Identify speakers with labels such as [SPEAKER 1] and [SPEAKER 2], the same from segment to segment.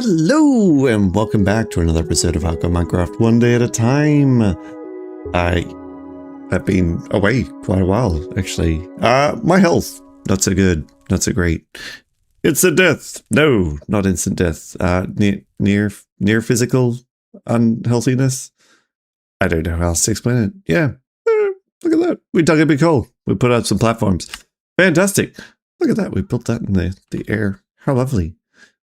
[SPEAKER 1] Hello and welcome back to another episode of Hardcore Minecraft One Day at a Time. I have been away quite a while, actually. My health, not so good, not so great. Instant death. No, not instant death. Near physical unhealthiness. I don't know how else to explain it. Yeah, look at that. We dug a big hole. We put out some platforms. Fantastic. Look at that. We built that in the air. How lovely.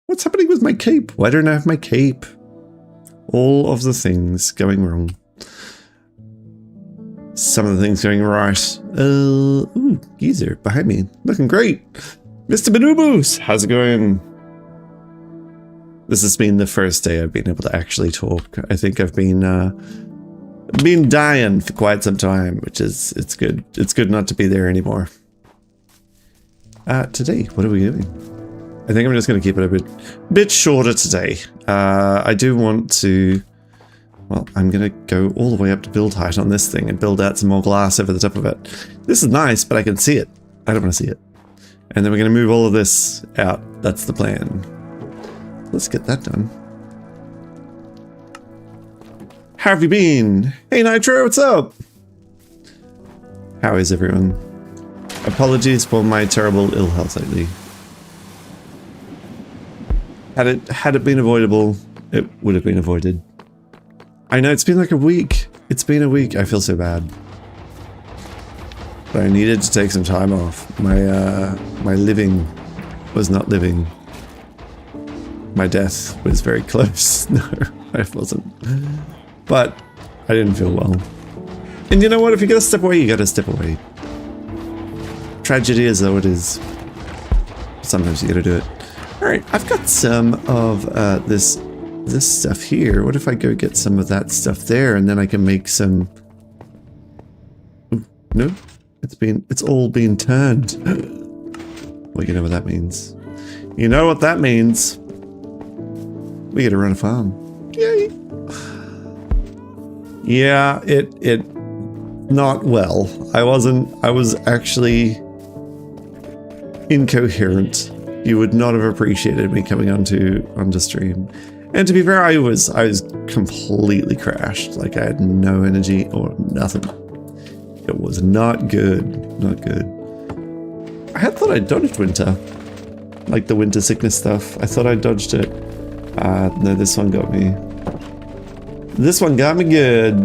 [SPEAKER 1] What's happening with my cape? Why don't I have my cape? All of the things going wrong. Some of the things going right. Ooh, geezer behind me. Looking great. Mr. Banubus, how's it going? This has been the first day I've been able to actually talk. I think I've been dying for quite some time, which is, it's good. It's good not to be there anymore. Today, what are we doing? I think I'm just going to keep it a bit shorter today. I do want to, well, I'm going to go all the way up to build height on this thing and build out some more glass over the top of it. This is nice, but I can see it. I don't want to see it. And then we're going to move all of this out. That's the plan. Let's get that done. How have you been? Hey Nitro, what's up? How is everyone? Apologies for my terrible ill health lately. Had it been avoidable, it would have been avoided. I know it's been like a week. It's been a week. I feel so bad. But I needed to take some time off. My living was not living. My death was very close. No, I wasn't. But I didn't feel well. And you know what? If you gotta step away, you gotta step away. Tragedy is though it is. Sometimes you gotta do it. Alright, I've got some of this stuff here. What if I go get some of that stuff there and then I can make some... Ooh, no, it's all been turned. Well, you know what that means. You know what that means. We gotta run a farm. Yay! Yeah, it not well. I was actually incoherent. You would not have appreciated me coming onto stream. And to be fair, I was completely crashed. Like I had no energy or nothing. It was not good. Not good. I had thought I dodged winter. Like the winter sickness stuff. I thought I dodged it. No, this one got me. This one got me good.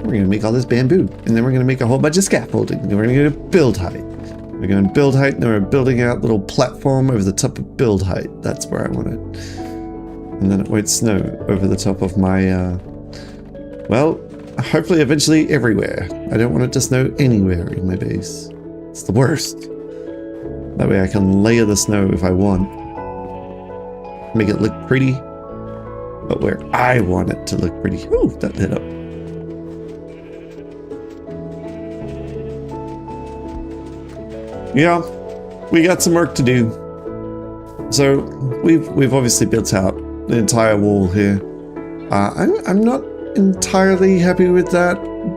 [SPEAKER 1] We're gonna make all this bamboo. And then we're gonna make a whole bunch of scaffolding. And we're gonna build height. We're going to build height, and then we're building out a little platform over the top of build height. That's where I want it. And then it won't snow over the top of my, well, hopefully eventually everywhere. I don't want it to snow anywhere in my base. It's the worst. That way I can layer the snow if I want. Make it look pretty, but where I want it to look pretty. Ooh, that lit up. Yeah, we got some work to do. So we've obviously built out the entire wall here. I'm not entirely happy with that,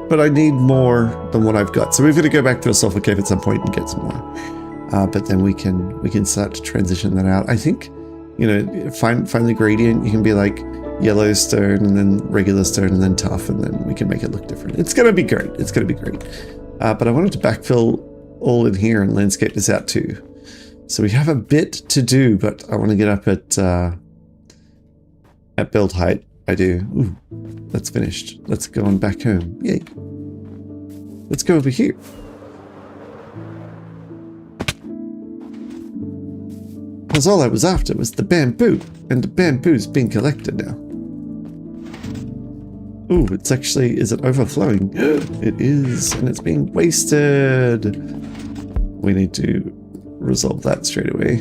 [SPEAKER 1] but I need more than what I've got. So we've got to go back to a sulfur cave at some point and get some more. But then we can start to transition that out. I think, you know, find the gradient. You can be like yellow stone and then regular stone and then tough, and then we can make it look different. It's gonna be great. It's gonna be great. But I wanted to backfill all in here and landscape this out too. So we have a bit to do, but I want to get up at build height. I do. Ooh, that's finished. Let's go on back home. Yay. Let's go over here. Because all I was after was the bamboo, and the bamboo's being collected now. Ooh, it's actually, is it overflowing? It is, and it's being wasted. We need to resolve that straight away.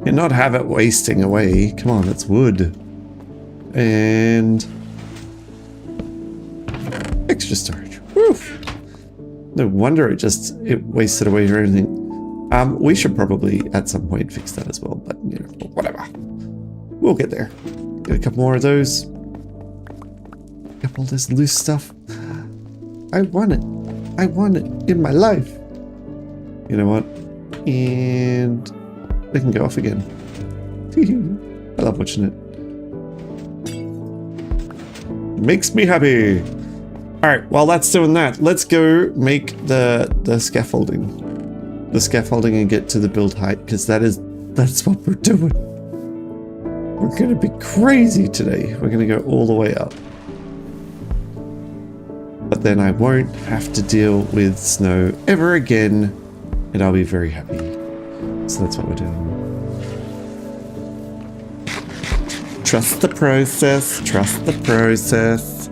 [SPEAKER 1] And not have it wasting away. Come on, it's wood. And extra storage. Woof. No wonder it wasted away or anything. We should probably at some point fix that as well, but you know, whatever. We'll get there. Get a couple more of those. Got all this loose stuff. I want it. I want it in my life. You know what? And they can go off again. I love watching it. Makes me happy. All right, while that's doing that, let's go make the scaffolding. The scaffolding and get to the build height, because that's what we're doing. We're gonna be crazy today. We're gonna go all the way up. But then I won't have to deal with snow ever again, and I'll be very happy. So that's what we're doing. Trust the process, trust the process.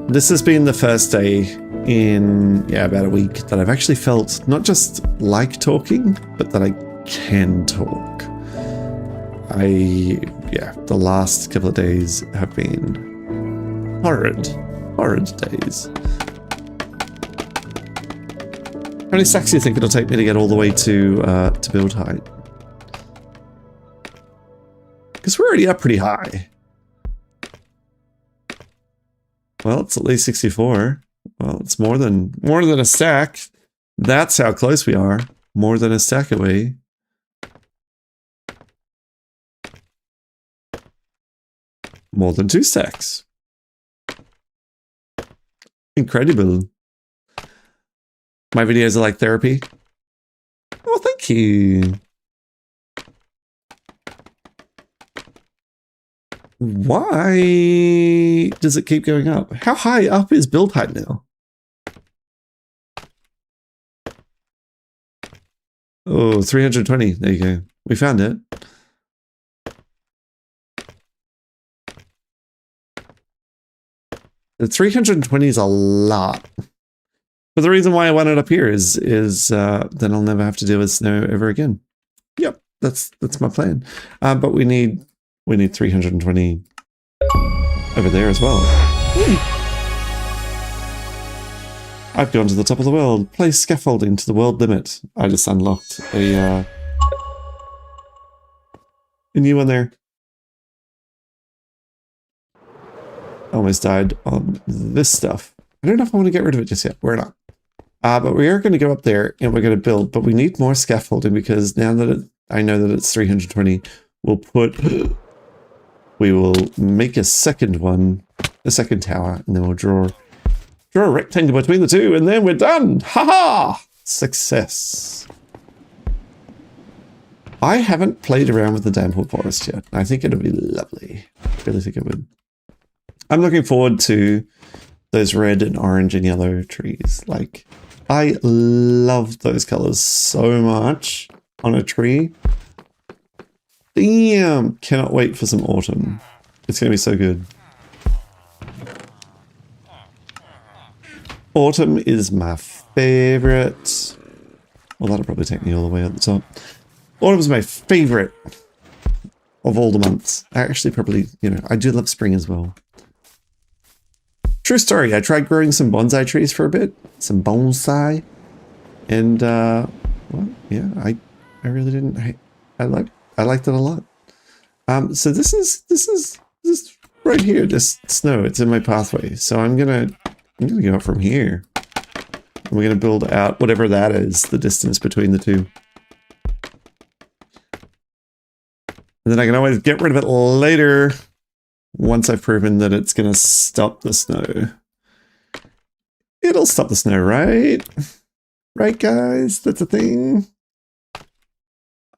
[SPEAKER 1] This has been the first day in, about a week that I've actually felt not just like talking, but that I can talk. The last couple of days have been horrid days. How many stacks do you think it'll take me to get all the way to build height? Because we're already up pretty high. Well, it's at least 64. Well, it's more than a stack. That's how close we are. More than a stack away. More than 2 stacks. Incredible. My videos are like therapy. Oh, thank you. Why does it keep going up? How high up is build height now? Oh, 320. There you go. We found it. The 320 is a lot. But the reason why I want it up here is then I'll never have to deal with snow ever again. Yep, that's my plan. But we need 320 over there as well. Ooh. I've gone to the top of the world. Place scaffolding to the world limit. I just unlocked a new one there. Almost died on this stuff. I don't know if I want to get rid of it just yet. We're not. But we are going to go up there and we're going to build. But we need more scaffolding because now that I know that it's 320, we will make a second one, a second tower, and then we'll draw a rectangle between the two, and then we're done. Ha-ha! Success. I haven't played around with the damp wood forest yet. I think it'll be lovely. I really think it would. I'm looking forward to those red and orange and yellow trees. Like, I love those colors so much on a tree. Damn! Cannot wait for some autumn. It's going to be so good. Autumn is my favorite. Well, that'll probably take me all the way at the top. Autumn's my favorite of all the months. I actually probably, I do love spring as well. True story, I tried growing some bonsai trees for a bit. Some bonsai. And, well, yeah, I really didn't. I liked it a lot. So this is right here, this snow, it's in my pathway. So I'm gonna go from here. And we're gonna build out whatever that is, the distance between the two. And then I can always get rid of it later once I've proven that it's gonna stop the snow. It'll stop the snow, right? Right, guys? That's a thing.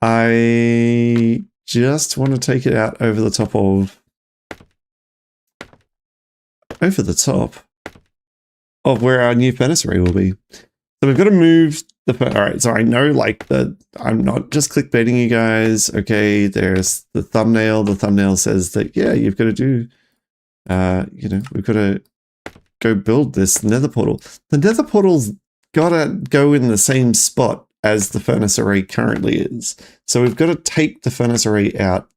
[SPEAKER 1] I just want to take it out over the top of where our new furnace array will be. So we've got to move the, all right, so I know I'm not just clickbaiting you guys. Okay, there's the thumbnail. The thumbnail says that, yeah, you've got to do, we've got to go build this nether portal. The nether portal's got to go in the same spot as the furnace array currently is. So we've got to take the furnace array out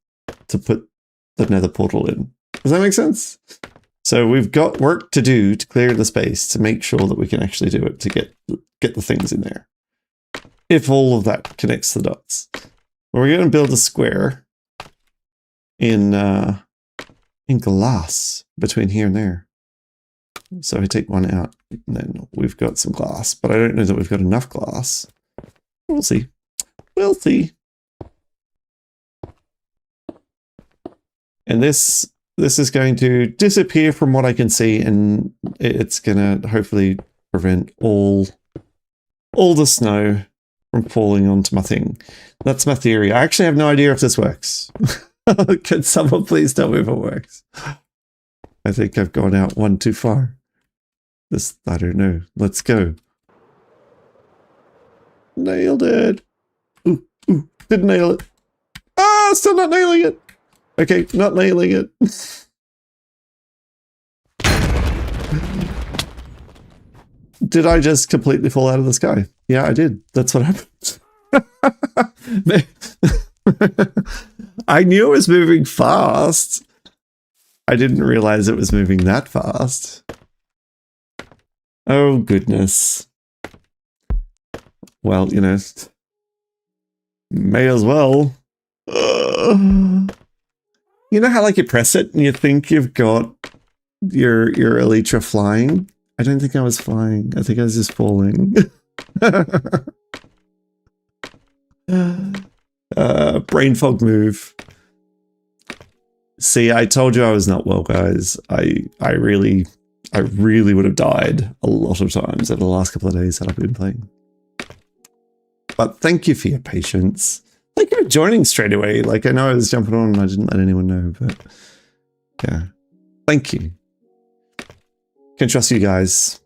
[SPEAKER 1] to put the nether portal in. Does that make sense? So we've got work to do to clear the space to make sure that we can actually do it, to get the things in there. If all of that connects the dots. We're going to build a square in glass between here and there. So I take one out, and then we've got some glass, but I don't know that we've got enough glass. We'll see. We'll see. And this is going to disappear from what I can see, and it's going to hopefully prevent all the snow from falling onto my thing. That's my theory. I actually have no idea if this works. Can someone please tell me if it works? I think I've gone out one too far. I don't know. Let's go. Nailed it. Ooh, didn't nail it. Ah, still not nailing it. Okay, not nailing it. Did I just completely fall out of the sky? Yeah, I did. That's what happened. I knew it was moving fast. I didn't realize it was moving that fast. Oh, goodness. Well, you know, may as well. You know how like you press it and you think you've got your elytra flying? I don't think I was flying. I think I was just falling. Brain fog move. See, I told you I was not well, guys. I really would have died a lot of times in the last couple of days that I've been playing. But thank you for your patience. Thank you for joining straight away. Like, I know I was jumping on and I didn't let anyone know, but yeah. Thank you. Can trust you guys.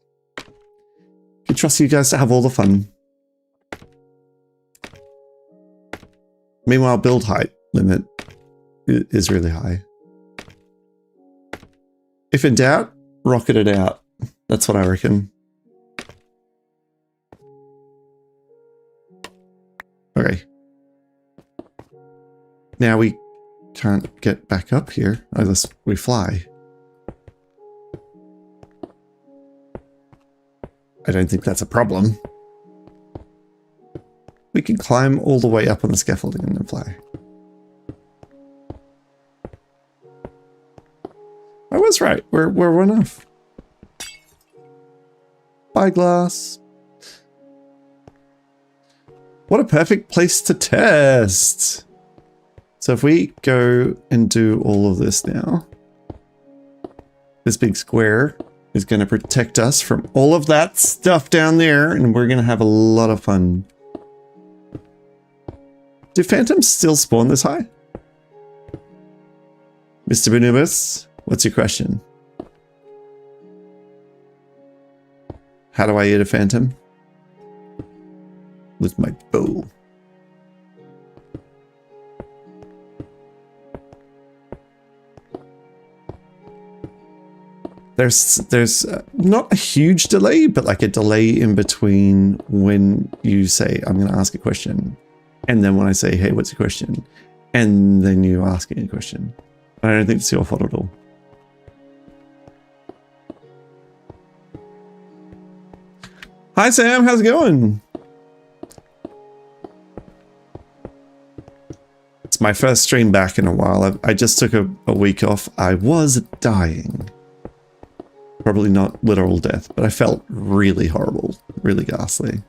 [SPEAKER 1] Can trust you guys to have all the fun. Meanwhile, build height limit is really high. If in doubt, rocket it out. That's what I reckon. Okay. Now we can't get back up here unless we fly. I don't think that's a problem. We can climb all the way up on the scaffolding and then fly. I was right. We're one off. Bye, glass. What a perfect place to test. So if we go and do all of this now, this big square is going to protect us from all of that stuff down there, and we're going to have a lot of fun. Do phantoms still spawn this high? Mr. Bonubus, what's your question? How do I eat a phantom? With my bow. There's not a huge delay, but like a delay in between when you say, I'm going to ask a question. And then when I say, hey, what's your question? And then you ask a question. I don't think it's your fault at all. Hi, Sam. How's it going? It's my first stream back in a while. I just took a week off. I was dying. Probably not literal death, but I felt really horrible, really ghastly.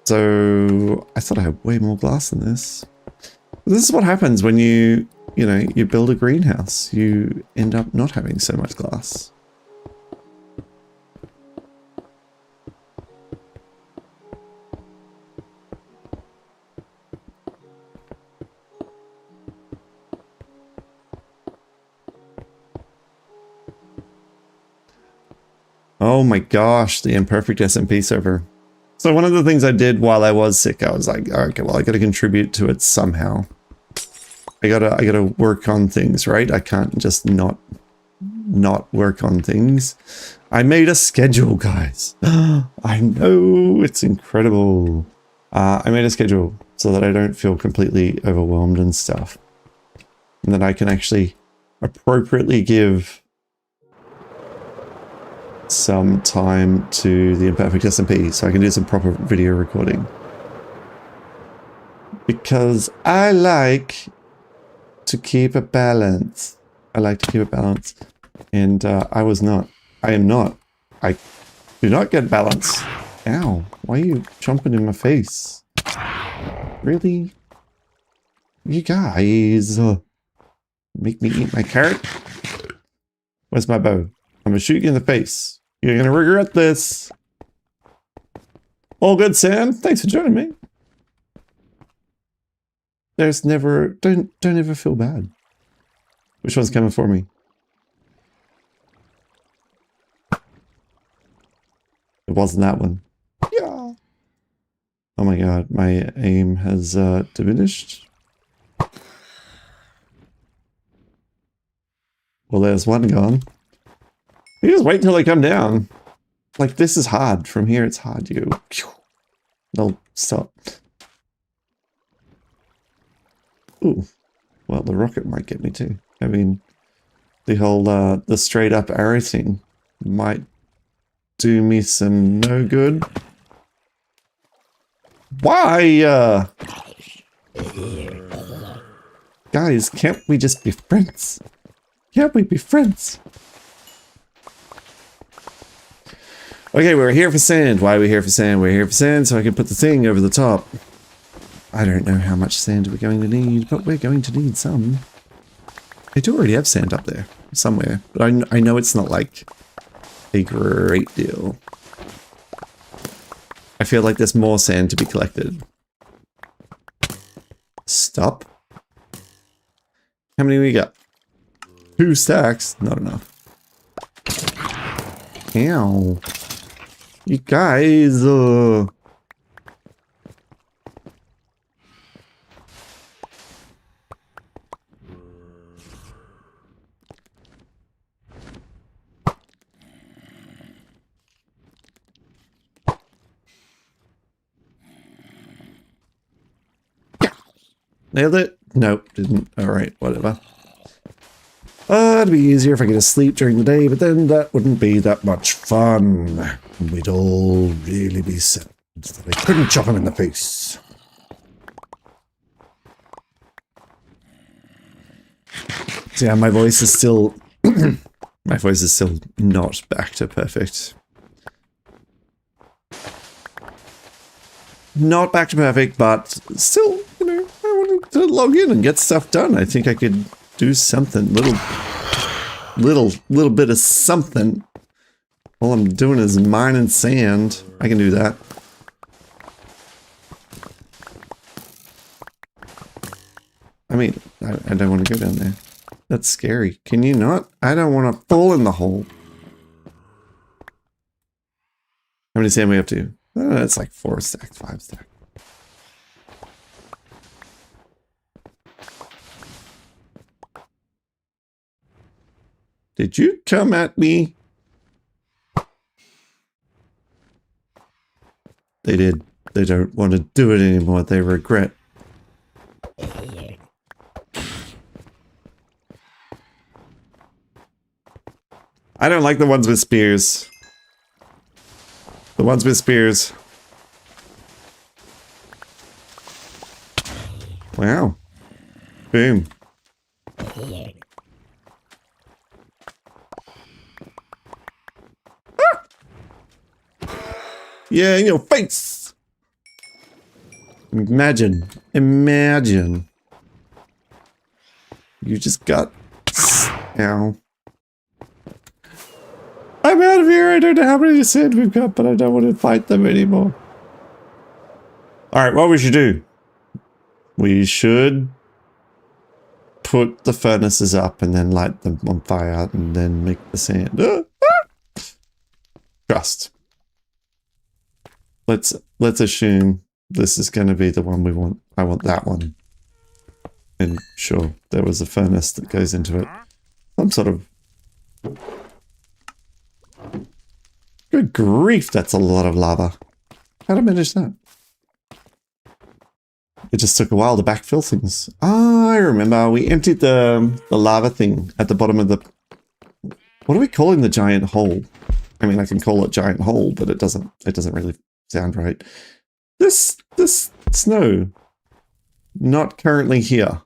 [SPEAKER 1] So I thought I had way more glass than this. This is what happens when you build a greenhouse. You end up not having so much glass. Oh my gosh, the imperfect SMP server. So one of the things I did while I was sick, I was like, okay, well, I got to contribute to it somehow. I gotta work on things, right? I can't just not work on things. I made a schedule, guys. I know, it's incredible. I made a schedule so that I don't feel completely overwhelmed and stuff. And that I can actually appropriately give some time to the imperfect SMP so I can do some proper video recording. Because I like to keep a balance. I like to keep a balance. And I am not. I do not get balance Ow, why are you chomping in my face? Really? You guys, make me eat my carrot? Where's my bow? I'm gonna shoot you in the face. You're gonna regret this. All good, Sam. Thanks for joining me. There's never... Don't ever feel bad. Which one's coming for me? It wasn't that one. Yeah. Oh my god, my aim has diminished. Well, there's one gone. You just wait till they come down. Like, this is hard. From here, it's hard. You go... They'll stop. Ooh. Well, the rocket might get me too. I mean, the whole, the straight up arrow thing might do me some no good. Why, Guys, can't we just be friends? Can't we be friends? Okay, we're here for sand. Why are we here for sand? We're here for sand so I can put the thing over the top. I don't know how much sand we're going to need, but we're going to need some. I do already have sand up there somewhere, but I know it's not like a great deal. I feel like there's more sand to be collected. Stop. How many we got? 2 stacks. Not enough. Ow. You guys, Nailed it? Nope, didn't. Alright, whatever. It'd be easier if I could just sleep during the day, but then that wouldn't be that much fun. We'd all really be sad that I couldn't chop him in the face. So yeah, my voice is still... my voice is still not back to perfect. Not back to perfect, but still, you know, I wanted to log in and get stuff done. I think I could do something, little bit of something. All I'm doing is mining sand. I can do that. I mean, I don't want to go down there. That's scary. Can you not? I don't want to fall in the hole. How many sand we up to? That's like 4 stacks, 5 stacks. Did you come at me? They did. They don't want to do it anymore. They regret. I don't like the ones with spears. The ones with spears. Wow. Boom. Yeah, in your face! Imagine. Imagine. You just got... Ow. I'm out of here. I don't know how many sand we've got, but I don't want to fight them anymore. Alright, what we should do? We should put the furnaces up and then light them on fire and then make the sand. Trust. Let's assume this is going to be the one we want. I want that one. And sure, there was a furnace that goes into it. Some sort of... Good grief, that's a lot of lava. How'd I manage that? It just took a while to backfill things. Ah, I remember. We emptied the lava thing at the bottom of the... What are we calling the giant hole? I mean, I can call it giant hole, but it doesn't really sound right. This snow, not currently here.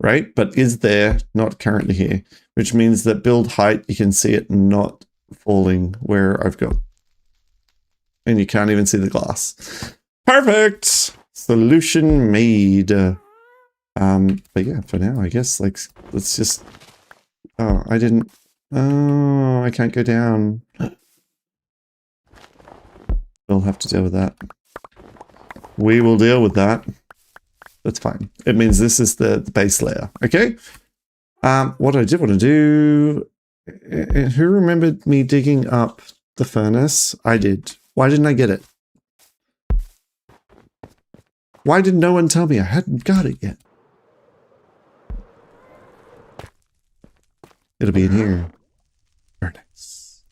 [SPEAKER 1] Right? But is there, not currently here. Which means that build height, you can see it not falling where I've got And you can't even see the glass. Perfect! Solution made. But yeah, for now, I guess, like, let's just... Oh, I didn't... Oh, I can't go down. We'll have to deal with that. We will deal with that. That's fine. It means this is the base layer. Okay? What I did want to do... Who remembered me digging up the furnace? I did. Why didn't I get it? Why did no one tell me I hadn't got it yet? It'll be in here. Furnace.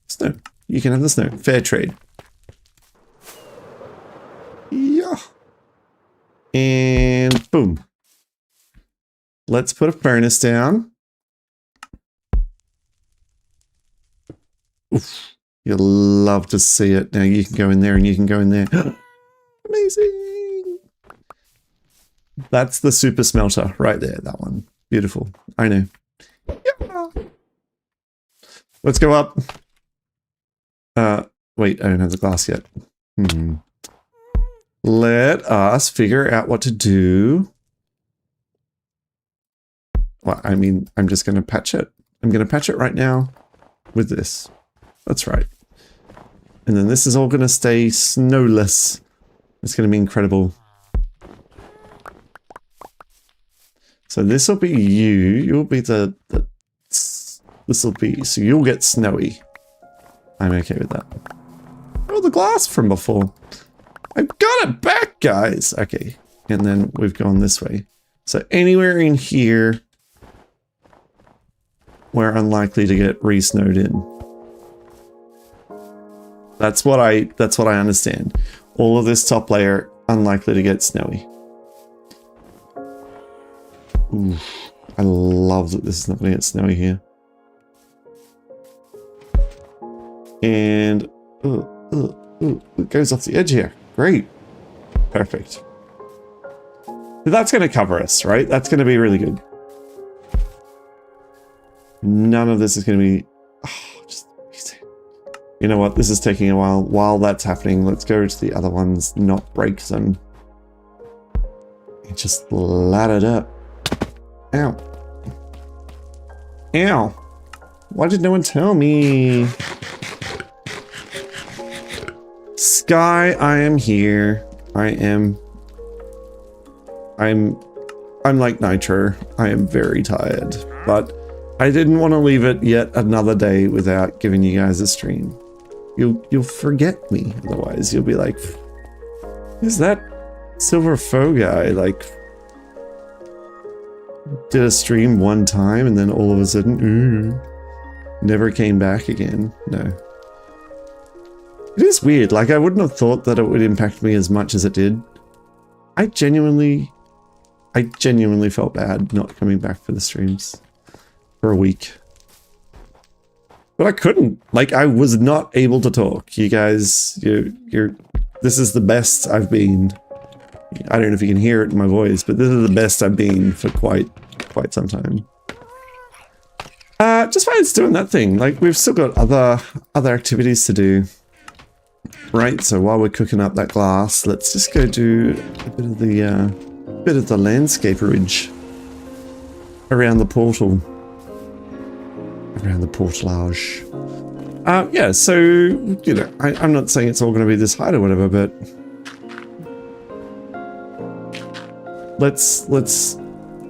[SPEAKER 1] Snow. You can have the snow. Fair trade. Yeah. And boom. Let's put a furnace down. Oof. You'll love to see it. Now you can go in there and you can go in there. Amazing. That's the super smelter right there. That one. Beautiful. I know. Yeah. Let's go up. Wait, I don't have the glass yet. Let us figure out what to do. Well, I mean, I'm just going to patch it. I'm going to patch it right now with this. That's right. And then this is all going to stay snowless. It's going to be incredible. So this will be you. You'll be this will be, so you'll get snowy. I'm okay with that. Oh, the glass from before. I've got it back, guys. Okay. And then we've gone this way. So anywhere in here, we're unlikely to get re-snowed in. That's what I understand. All of this top layer, unlikely to get snowy. Ooh, I love that this is not going to get snowy here. And it goes off the edge here. Great. Perfect. That's going to cover us, right? That's going to be really good. None of this is going to be... Oh, just... You know what? This is taking a while. While that's happening, let's go to the other ones, not break them. And just ladder it up. Ow. Ow. Why did no one tell me? Sky, I am here. I'm like Nitro. I am very tired, but I didn't want to leave it yet another day without giving you guys a stream. You'll forget me otherwise. You'll be like, who's that SilverFaux guy? Like, did a stream one time and then all of a sudden, never came back again. No. It is weird. Like, I wouldn't have thought that it would impact me as much as it did. I genuinely felt bad not coming back for the streams for a week. But I couldn't. Like, I was not able to talk. You guys, this is the best I've been. I don't know if you can hear it in my voice, but this is the best I've been for quite some time. Just while it's doing that thing, like, we've still got other activities to do. Right, so while we're cooking up that glass, let's just go do a bit of the landscaperage around the portal. Around the portalage. Yeah, so, you know, I'm not saying it's all going to be this height or whatever, but let's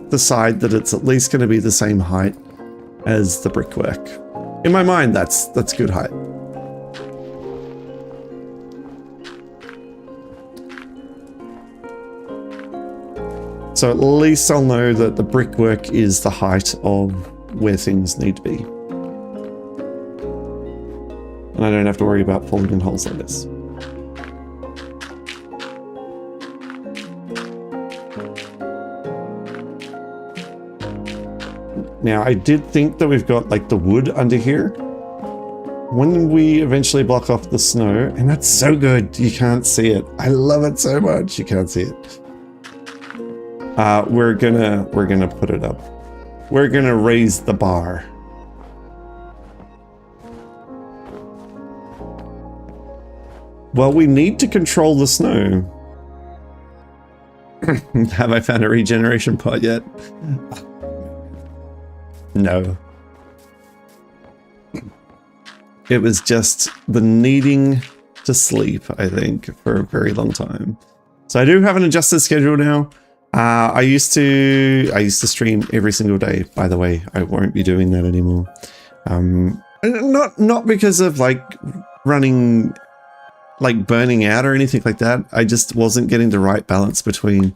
[SPEAKER 1] decide that it's at least going to be the same height as the brickwork. In my mind, that's good height. So at least I'll know that the brickwork is the height of where things need to be. And I don't have to worry about falling in holes like this. Now, I did think that we've got like the wood under here. When we eventually block off the snow, and that's so good, you can't see it. I love it so much, you can't see it. We're gonna put it up. We're gonna raise the bar. Well, we need to control the snow. Have I found a regeneration pot yet? No. It was just the needing to sleep, I think, for a very long time. So I do have an adjusted schedule now. I used to stream every single day, by the way. I won't be doing that anymore. Not because of like running, like burning out or anything like that. I just wasn't getting the right balance between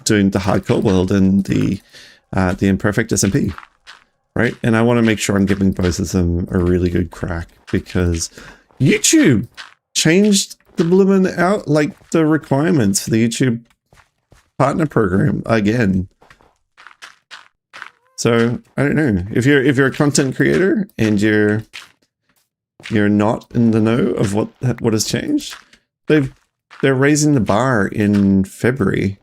[SPEAKER 1] doing the hardcore world and the imperfect SMP, right? And I want to make sure I'm giving both of them a really good crack, because YouTube changed the bloomin' out, like the requirements for the YouTube partner program again. So I don't know, if you're a content creator and you're not in the know of what has changed, they're raising the bar in February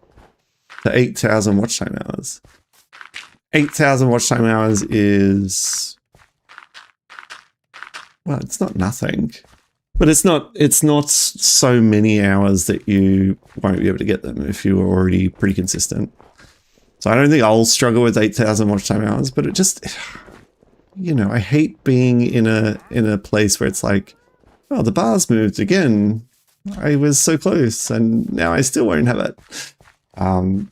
[SPEAKER 1] to 8,000 watch time hours. 8,000 watch time hours is, well, it's not nothing, but it's not so many hours that you won't be able to get them if you are already pretty consistent. So I don't think I'll struggle with 8,000 watch time hours, but it just, you know, I hate being in a place where it's like, oh, the bar's moved again. I was so close and now I still won't have it.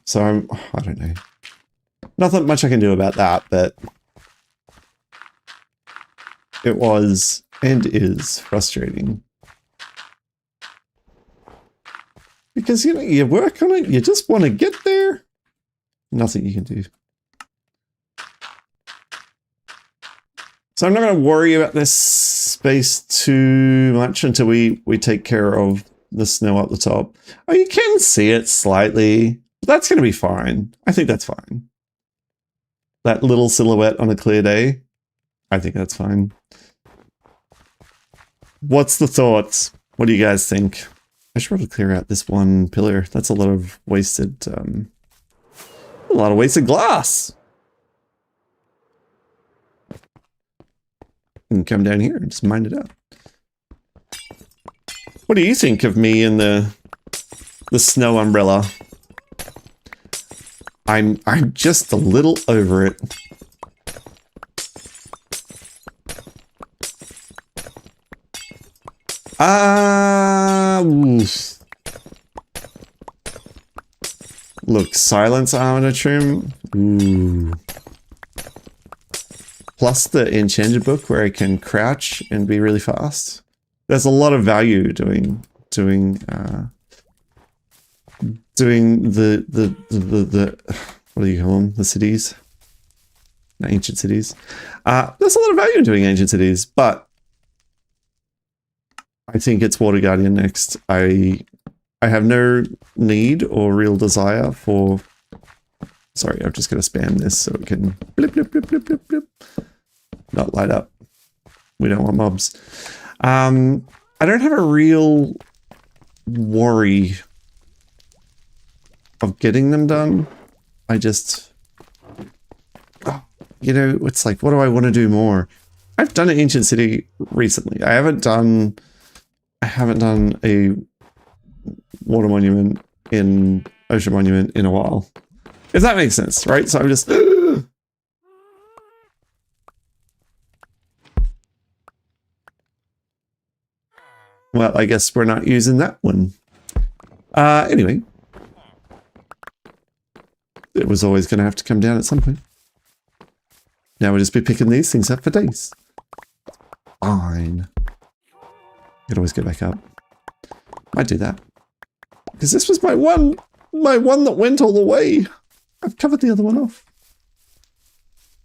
[SPEAKER 1] So I don't know. Nothing much I can do about that, but it was and is frustrating. Because, you know, you work on it, you just want to get there. Nothing you can do. So I'm not going to worry about this space too much until we take care of the snow up the top. Oh, you can see it slightly. That's going to be fine. I think that's fine. That little silhouette on a clear day, I think that's fine. What's the thoughts? What do you guys think? I should probably clear out this one pillar. That's a lot of wasted, glass. You can come down here and just mine it out. What do you think of me in the snow umbrella? I'm just a little over it. Look, silence armor trim. Ooh. Plus the enchanted book where I can crouch and be really fast. There's a lot of value doing the what do you call them? The cities? The ancient cities. There's a lot of value in doing ancient cities, but I think it's Water Guardian next. I have no need or real desire for... Sorry, I'm just going to spam this so it can blip, blip, blip, blip, blip, blip. Not light up. We don't want mobs. I don't have a real worry of getting them done. I just... you know, it's like, what do I want to do more? I've done an ancient city recently. I haven't done a water monument in ocean monument in a while. If that makes sense, right? So I'm just... Well, I guess we're not using that one. Anyway. It was always going to have to come down at some point. Now we'll just be picking these things up for days. Fine. Could always get back up. Might do that. Because this was my one that went all the way. I've covered the other one off.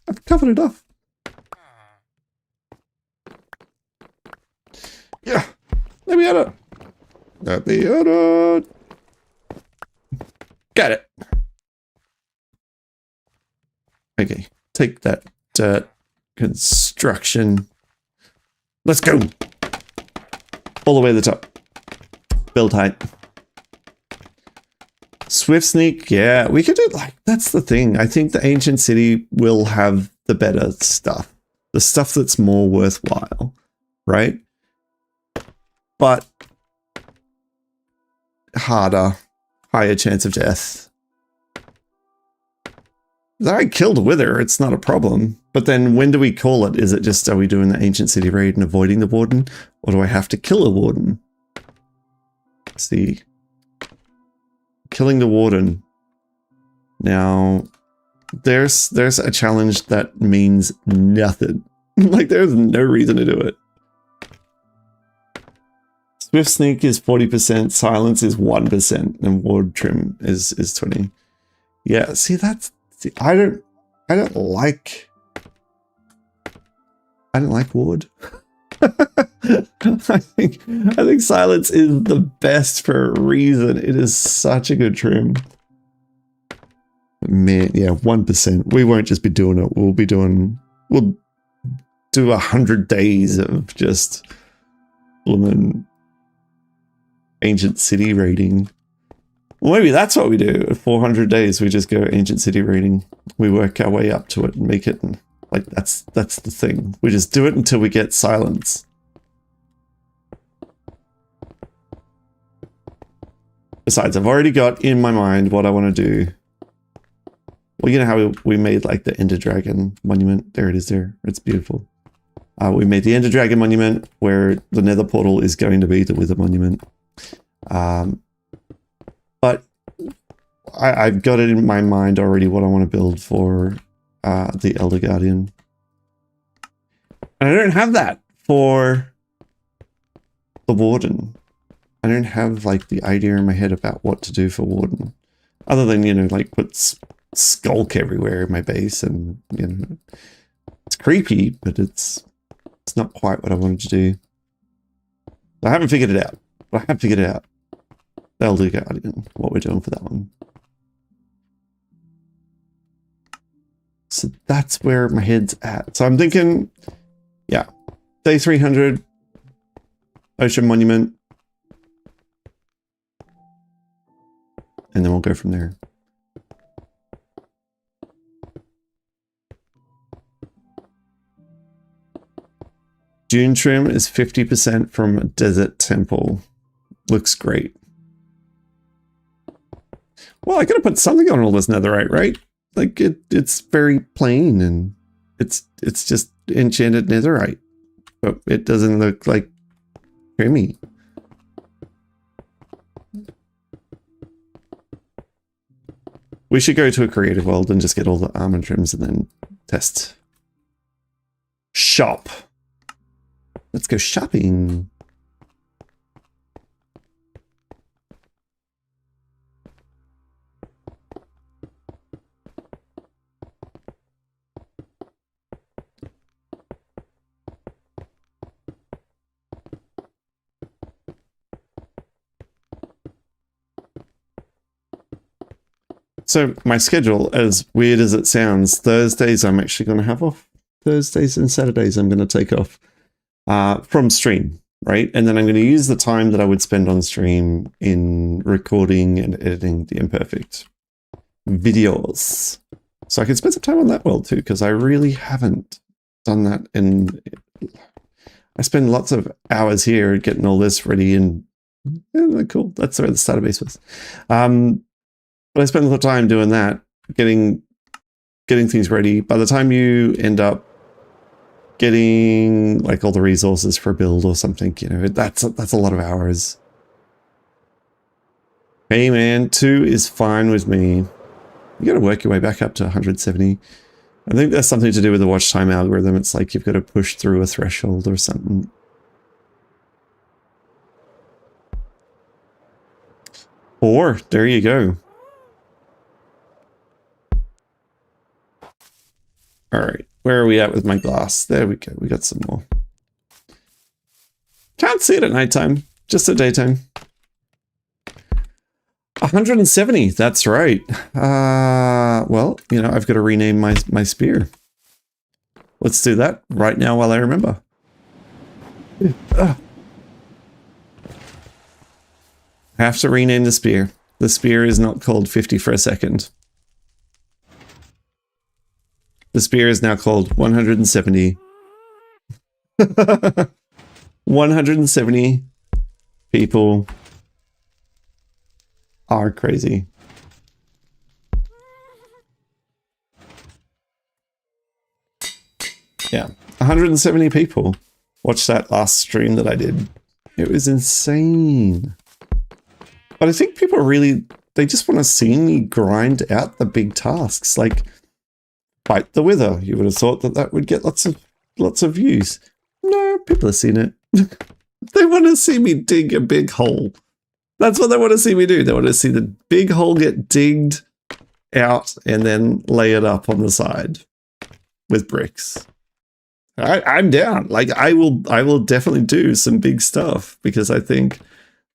[SPEAKER 1] I've covered it off. Yeah. Let me at it. Let me at it. Got it. Okay. Take that dirt construction. Let's go. All the way to the top. Build height. Swift sneak, yeah, we could do it like, that's the thing. I think the ancient city will have the better stuff. The stuff that's more worthwhile, right? but harder, higher chance of death. I killed a wither, it's not a problem. But then when do we call it? Is it just, are we doing the ancient city raid and avoiding the warden? Or do I have to kill a warden? Let's see. Killing the warden. Now, there's a challenge that means nothing. Like, there's no reason to do it. Swift sneak is 40%, silence is 1%, and ward trim is 20. Yeah, see, I don't like ward. I think silence is the best for a reason. It is such a good trim. Man, yeah, 1%. We won't just be doing it. We'll do 100 days of just blooming ancient city raiding. Well, maybe that's what we do. At 400 days, we just go ancient city raiding. We work our way up to it and make it. Like, that's the thing. We just do it until we get silence. Besides, I've already got in my mind what I want to do. Well, you know how we made like the Ender Dragon monument? There it is there. It's beautiful. We made the Ender Dragon monument where the Nether portal is going to be the Wither monument. But I've got it in my mind already what I want to build for the Elder Guardian. And I don't have that for the Warden. I don't have like the idea in my head about what to do for Warden. Other than, you know, like put skulk everywhere in my base and, you know, it's creepy, but it's not quite what I wanted to do. I haven't figured it out, but I have figured it out. Elder Guardian, what we're doing for that one. So that's where my head's at. So I'm thinking, yeah, day 300, Ocean Monument. And then we'll go from there. Dune trim is 50% from a desert temple. Looks great. Well, I gotta put something on all this netherite, right? Like it's very plain and it's just enchanted netherite. But it doesn't look like creamy. We should go to a creative world and just get all the armor trims and then test. Shop. Let's go shopping. So my schedule, as weird as it sounds, Thursdays I'm actually going to have off. Thursdays and Saturdays I'm going to take off from stream, right? And then I'm going to use the time that I would spend on stream in recording and editing the imperfect videos. So I can spend some time on that world too, because I really haven't done that. And I spend lots of hours here getting all this ready and yeah, cool. That's where the starter base was. But I spend a lot of time doing that, getting things ready. By the time you end up getting like all the resources for a build or something, you know, that's a lot of hours. Hey man, 2 is fine with me. You got to work your way back up to 170. I think that's something to do with the watch time algorithm. It's like you've got to push through a threshold or something. Or there you go. All right, where are we at with my glass? There we go, we got some more. Can't see it at nighttime, just at daytime. 170, that's right. Well, you know, I've got to rename my spear. Let's do that right now while I remember. I have to rename the spear. The spear is not called 50 for a second. The spear is now called 170. 170 people are crazy. Yeah, 170 people watched that last stream that I did. It was insane. But I think people really, they just want to see me grind out the big tasks, like fight the Wither. You would have thought that that would get lots of views. No, people have seen it. They want to see me dig a big hole. That's what they want to see me do. They want to see the big hole get digged out and then lay it up on the side with bricks. I'm down. Like I will definitely do some big stuff because I think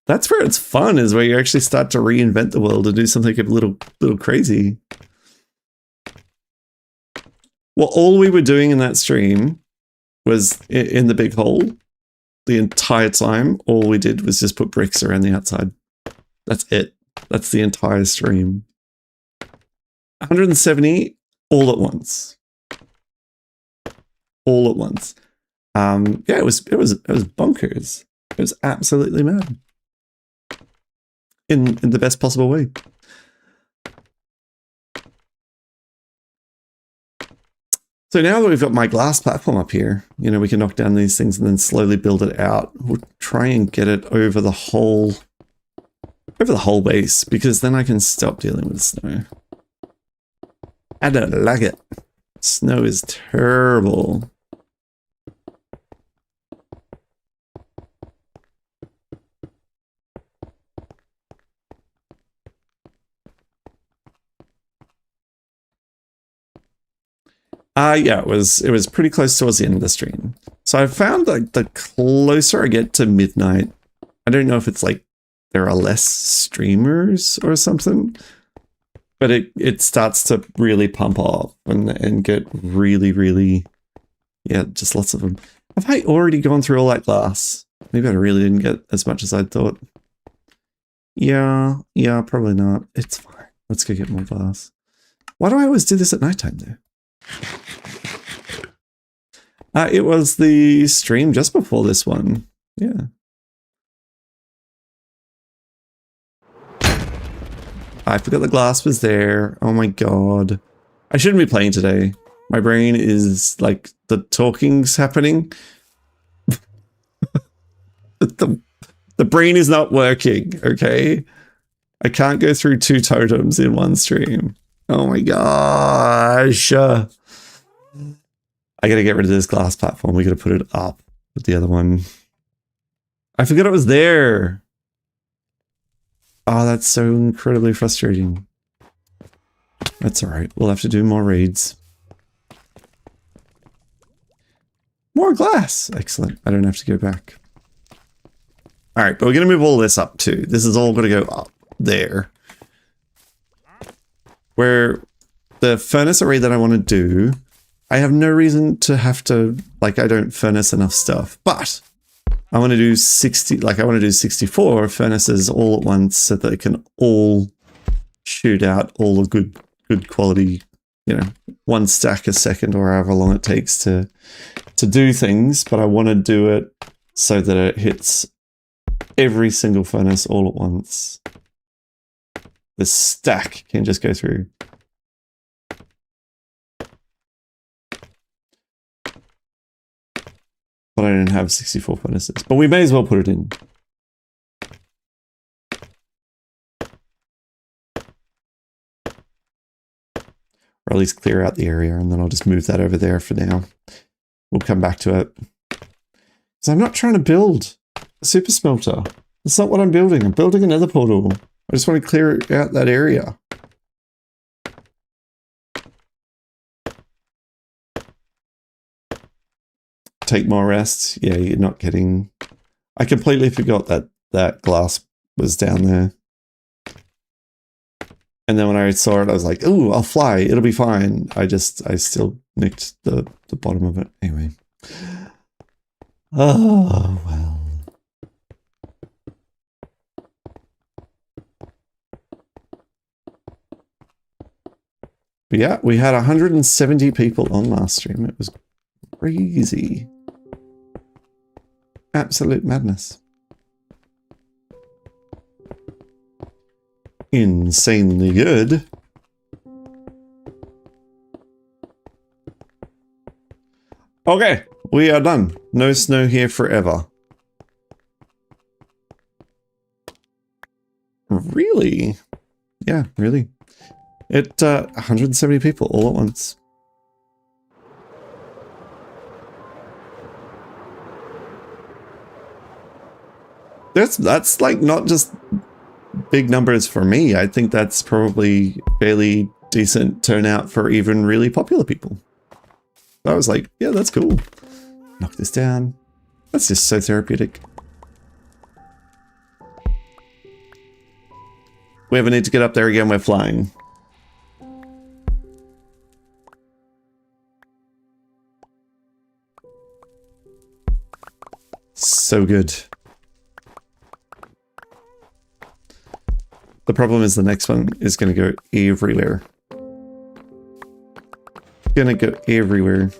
[SPEAKER 1] that's where it's fun, is where you actually start to reinvent the world and do something a little crazy. Well, all we were doing in that stream was in the big hole. The entire time, all we did was just put bricks around the outside. That's it. That's the entire stream. 170 all at once. All at once. Yeah, it was bonkers. It was absolutely mad. In the best possible way. So now that we've got my glass platform up here, you know, we can knock down these things and then slowly build it out. We'll try and get it over the whole base, because then I can stop dealing with snow. I don't like it. Snow is terrible. Yeah, it was pretty close towards the end of the stream. So I found like the closer I get to midnight, I don't know if it's like there are less streamers or something, but it starts to really pump up and get really, yeah, just lots of them. Have I already gone through all that glass? Maybe I really didn't get as much as I thought. Yeah, probably not. It's fine. Let's go get more glass. Why do I always do this at nighttime though? It was the stream just before this one. Yeah. I forgot the glass was there. Oh my god. I shouldn't be playing today. My brain is like, the talking's happening. the brain is not working, okay? I can't go through 2 totems in one stream. Oh my gosh. I gotta get rid of this glass platform. We gotta put it up with the other one. I forgot it was there. Oh, that's so incredibly frustrating. That's alright. We'll have to do more raids. More glass. Excellent. I don't have to go back. Alright, but we're gonna move all this up too. This is all gonna go up there. Where the furnace array that I want to do, I have no reason to have to, like, I don't furnace enough stuff, but I want to do 64 furnaces all at once so that they can all shoot out all the good quality, you know, 1 stack a second or however long it takes to do things, but I want to do it so that it hits every single furnace all at once. The stack can just go through. But I don't have 64 furnaces. But we may as well put it in. Or at least clear out the area, and then I'll just move that over there for now. We'll come back to it. Because I'm not trying to build a super smelter. That's not what I'm building. I'm building a nether portal. I just want to clear out that area. Take more rest. Yeah, you're not getting... I completely forgot that glass was down there. And then when I saw it, I was like, ooh, I'll fly. It'll be fine. I still nicked the bottom of it. Anyway. Oh, well. But yeah, we had 170 people on last stream. It was crazy. Absolute madness. insanely good. Okay, we are done. No snow here forever. Really? Yeah, really. 170 people all at once. That's like not just big numbers for me. I think that's probably fairly decent turnout for even really popular people. I was like, yeah, that's cool. Knock this down. That's just so therapeutic. We ever need to get up there again, we're flying. So good. The problem is the next one is going to go everywhere. Gonna go everywhere.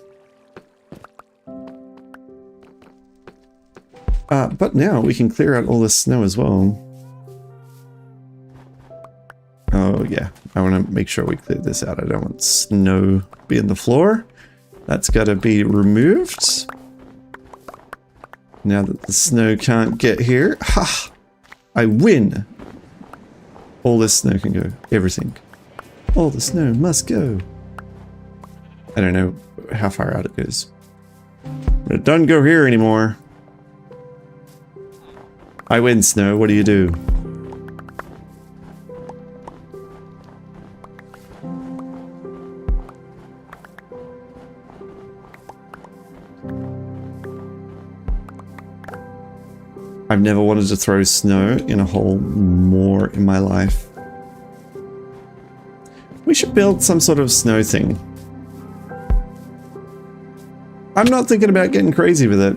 [SPEAKER 1] But now we can clear out all this snow as well. Oh yeah, I want to make sure we clear this out. I don't want snow being the floor. That's got to be removed. Now that the snow can't get here. Ha! I win! All this snow can go. Everything. All the snow must go. I don't know how far out it goes. But it doesn't go here anymore. I win, snow. What do you do? I've never wanted to throw snow in a hole more in my life. We should build some sort of snow thing. I'm not thinking about getting crazy with it.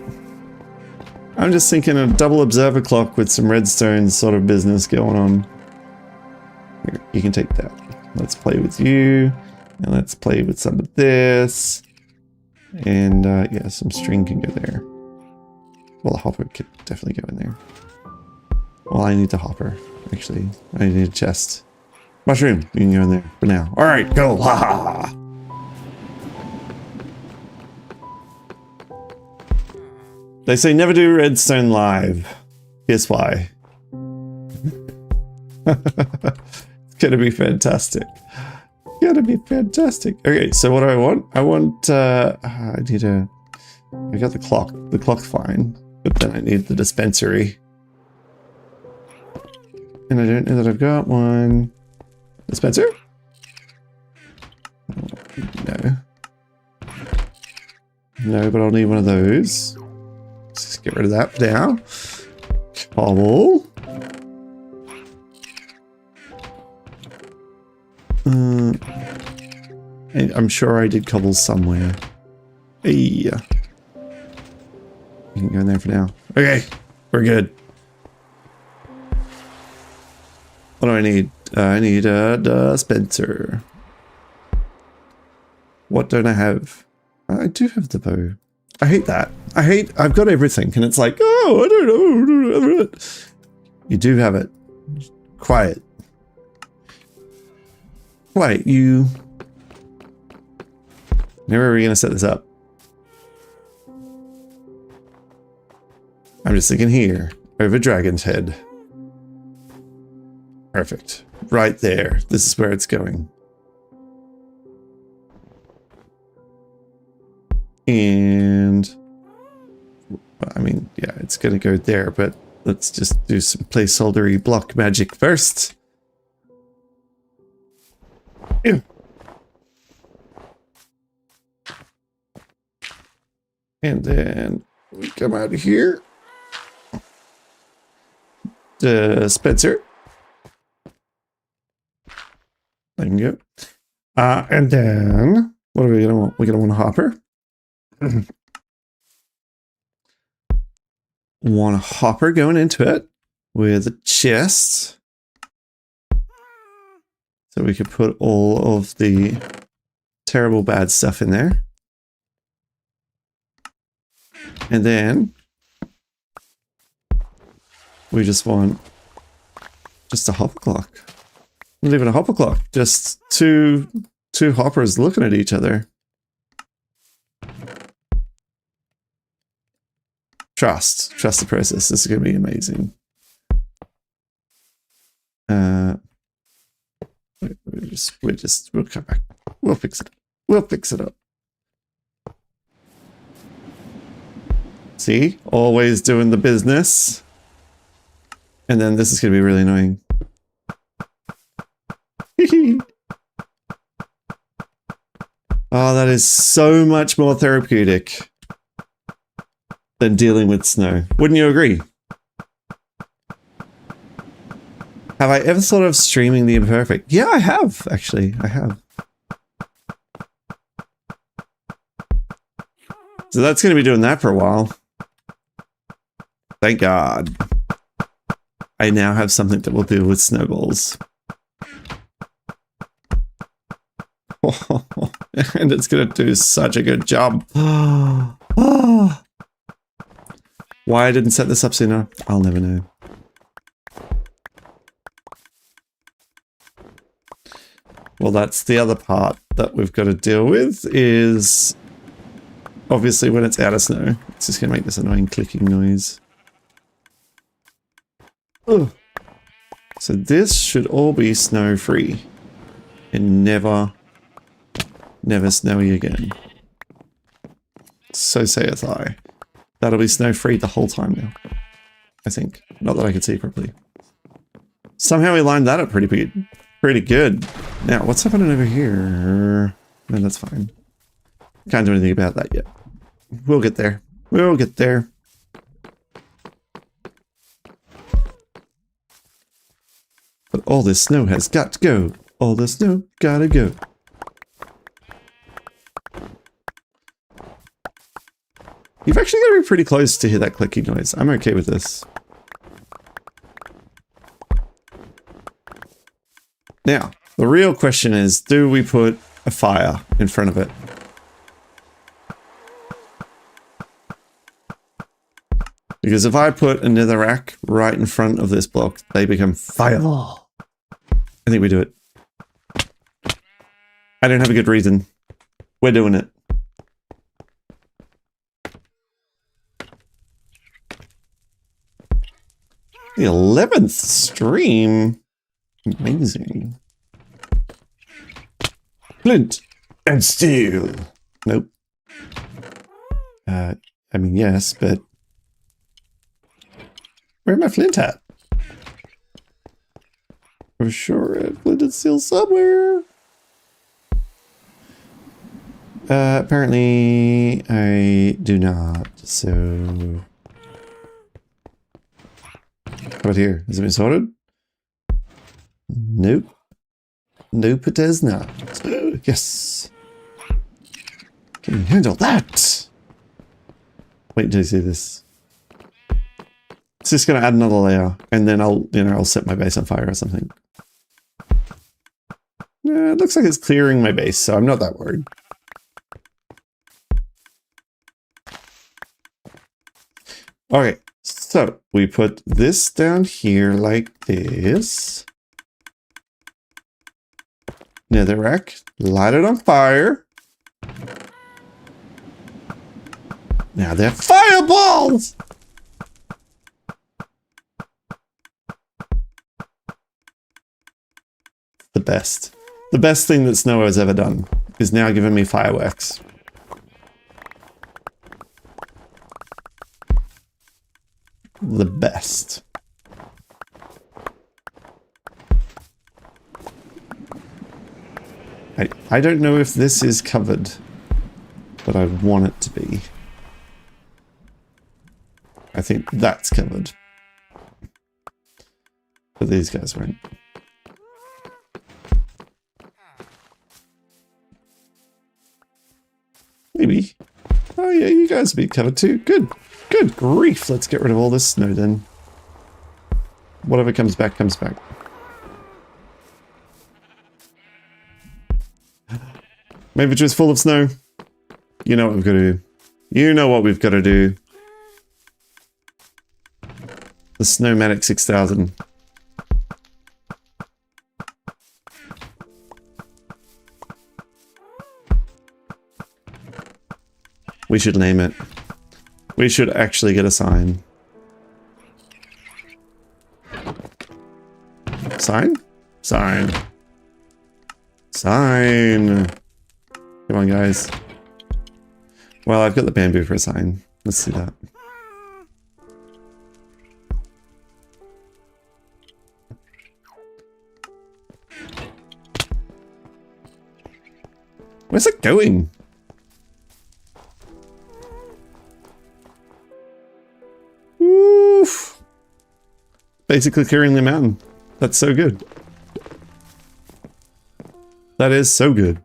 [SPEAKER 1] I'm just thinking a double observer clock with some redstone sort of business going on. Here, you can take that. Let's play with you. And let's play with some of this. And yeah, some string can go there. Well, a hopper could definitely go in there. Well, I need a hopper, actually. I need a chest. Mushroom, you can go in there for now. Alright, go! Ha ha ha! They say never do redstone live. Guess why? It's gonna be fantastic. Gonna be fantastic. Okay, so what do I want? I want, I got the clock. The clock's fine. But then I need the dispensary. And I don't know that I've got one. Dispenser? No. No, but I'll need one of those. Let's just get rid of that for now. Cobble. And I'm sure I did cobble somewhere. Hey. You can go in there for now. Okay, we're good. What do I need? I need a dispenser. What don't I have? I do have the bow. I hate that. I've got everything and it's like, oh, I don't know. You do have it. Quiet. Quiet, you. Where are we going to set this up? I'm just thinking here, over Dragon's Head. Perfect. Right there. This is where it's going. And I mean, yeah, it's going to go there, but let's just do some placeholdery block magic first. Ew. And then we come out of here. Dispenser. There you go. And then what are we gonna want? We're gonna want a hopper. Want a hopper going into it with a chest. So we could put all of the terrible bad stuff in there. And then we just want just a hopper clock. Not even a hopper clock. Just two hoppers looking at each other. Trust the process. This is going to be amazing. We'll come back. We'll fix it. We'll fix it up. See? Always doing the business. And then this is going to be really annoying. Oh, that is so much more therapeutic than dealing with snow. Wouldn't you agree? Have I ever thought of streaming the imperfect? Yeah, I have, actually. I have. So that's going to be doing that for a while. Thank God. I now have something that will do with snowballs. And it's going to do such a good job. Why I didn't set this up sooner, I'll never know. Well, that's the other part that we've got to deal with is obviously when it's out of snow, it's just going to make this annoying clicking noise. Ugh. So this should all be snow free and never snowy again. So saith I. That'll be snow free the whole time now, I think. Not that I can see properly. Somehow we lined that up pretty good. Now, what's happening over here? No, that's fine. Can't do anything about that yet. We'll get there. We'll get there. But all this snow has got to go. All the snow gotta go. You've actually got to be pretty close to hear that clicking noise. I'm okay with this. Now, the real question is, do we put a fire in front of it? Because if I put a nether rack right in front of this block, they become fireball. I think we do it. I don't have a good reason. We're doing it. The 11th stream. Amazing. Flint and steel. Nope. I mean, yes, but where's my flint at? I'm sure flint and steel somewhere. Apparently I do not, so... How about here? Has it been sorted? Nope. Nope, it is not. Yes. Can you handle that? Wait until you see this. It's just going to add another layer, and then I'll set my base on fire or something. Yeah, it looks like it's clearing my base, so I'm not that worried. Okay, so we put this down here like this. Nether rack, light it on fire. Now they're fireballs! The best. The best thing that snow has ever done is now giving me fireworks. The best. I don't know if this is covered, but I want it to be. I think that's covered. But these guys won't. Maybe. Oh yeah, you guys will be covered too. Good. Good grief. Let's get rid of all this snow then. Whatever comes back, comes back. Maybe just full of snow. You know what we've got to do. You know what we've got to do. The Snowmatic 6000. We should name it. We should actually get a sign. Sign? Sign. Sign. Come on, guys. Well, I've got the bamboo for a sign. Let's see that. Where's it going? Oof. Basically clearing the mountain. That's so good. That is so good.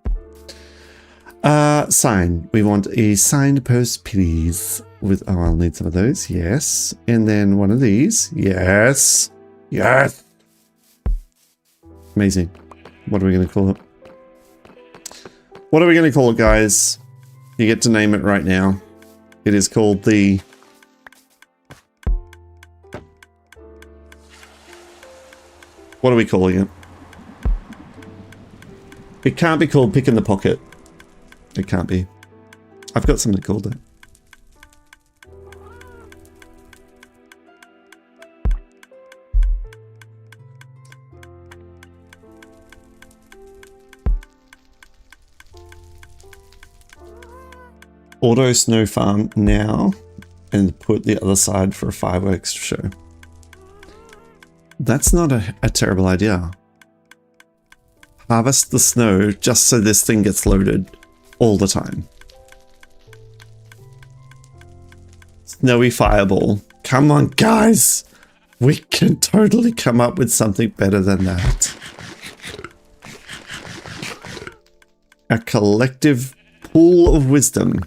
[SPEAKER 1] Sign. We want a signpost, please. With, oh, I'll need some of those. Yes. And then one of these. Yes. Yes. Amazing. What are we going to call it? What are we going to call it, guys? You get to name it right now. It is called the... What are we calling it? It can't be called Pick in the Pocket. It can't be. I've got something called it. Auto snow farm now and put the other side for a fireworks show. That's not a terrible idea. Harvest the snow just so this thing gets loaded all the time. Snowy fireball. Come on, guys. We can totally come up with something better than that. A collective pool of wisdom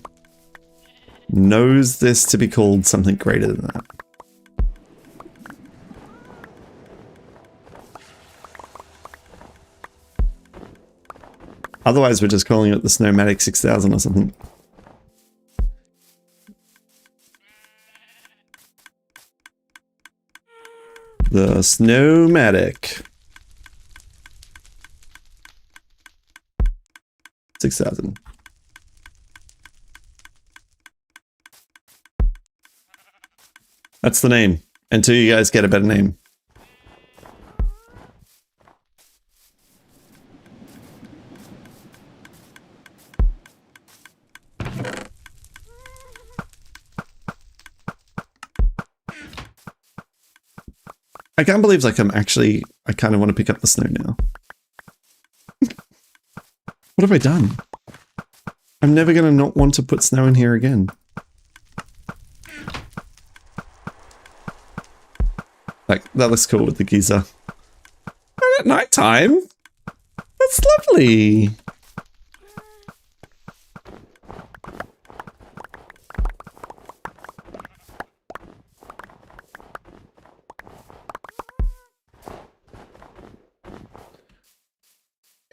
[SPEAKER 1] knows this to be called something greater than that. Otherwise, we're just calling it the Snowmatic 6000 or something. The Snowmatic 6000. That's the name. Until you guys get a better name. I can't believe, like, I kind of want to pick up the snow now. What have I done? I'm never going to not want to put snow in here again. Like, that looks cool with the geyser. And at night time? That's lovely.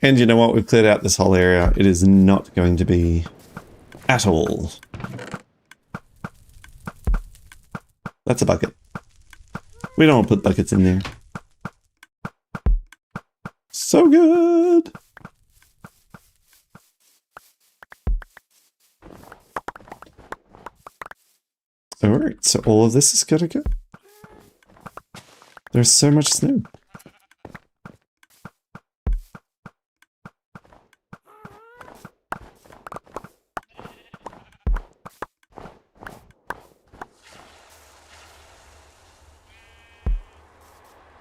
[SPEAKER 1] And you know what? We've cleared out this whole area. It is not going to be at all. That's a bucket. We don't want to put buckets in there. So good. All right, so all of this is gotta go. There's so much snow.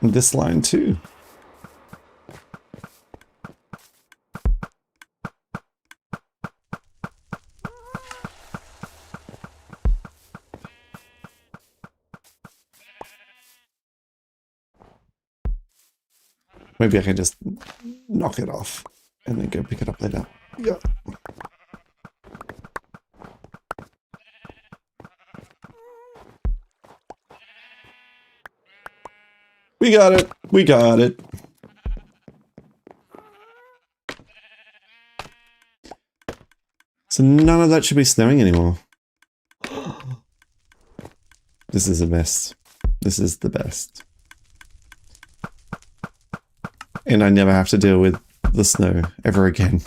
[SPEAKER 1] This line too. Maybe I can just knock it off and then go pick it up later. Yeah. We got it. We got it. So none of that should be snowing anymore. This is the best. This is the best. And I never have to deal with the snow ever again.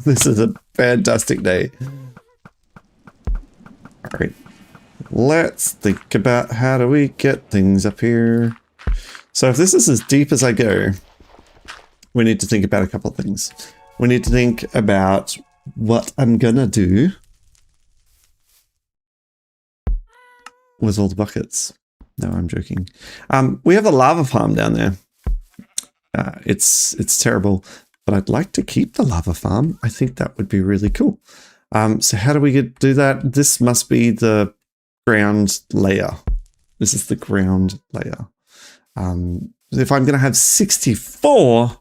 [SPEAKER 1] This is a fantastic day. All right. Let's think about how do we get things up here. So if this is as deep as I go, we need to think about a couple of things. We need to think about what I'm gonna do with all the buckets. No, I'm joking. We have a lava farm down there. It's terrible, but I'd like to keep the lava farm. I think that would be really cool. So how do we do that? This must be the ground layer. This is the ground layer. If I'm going to have 64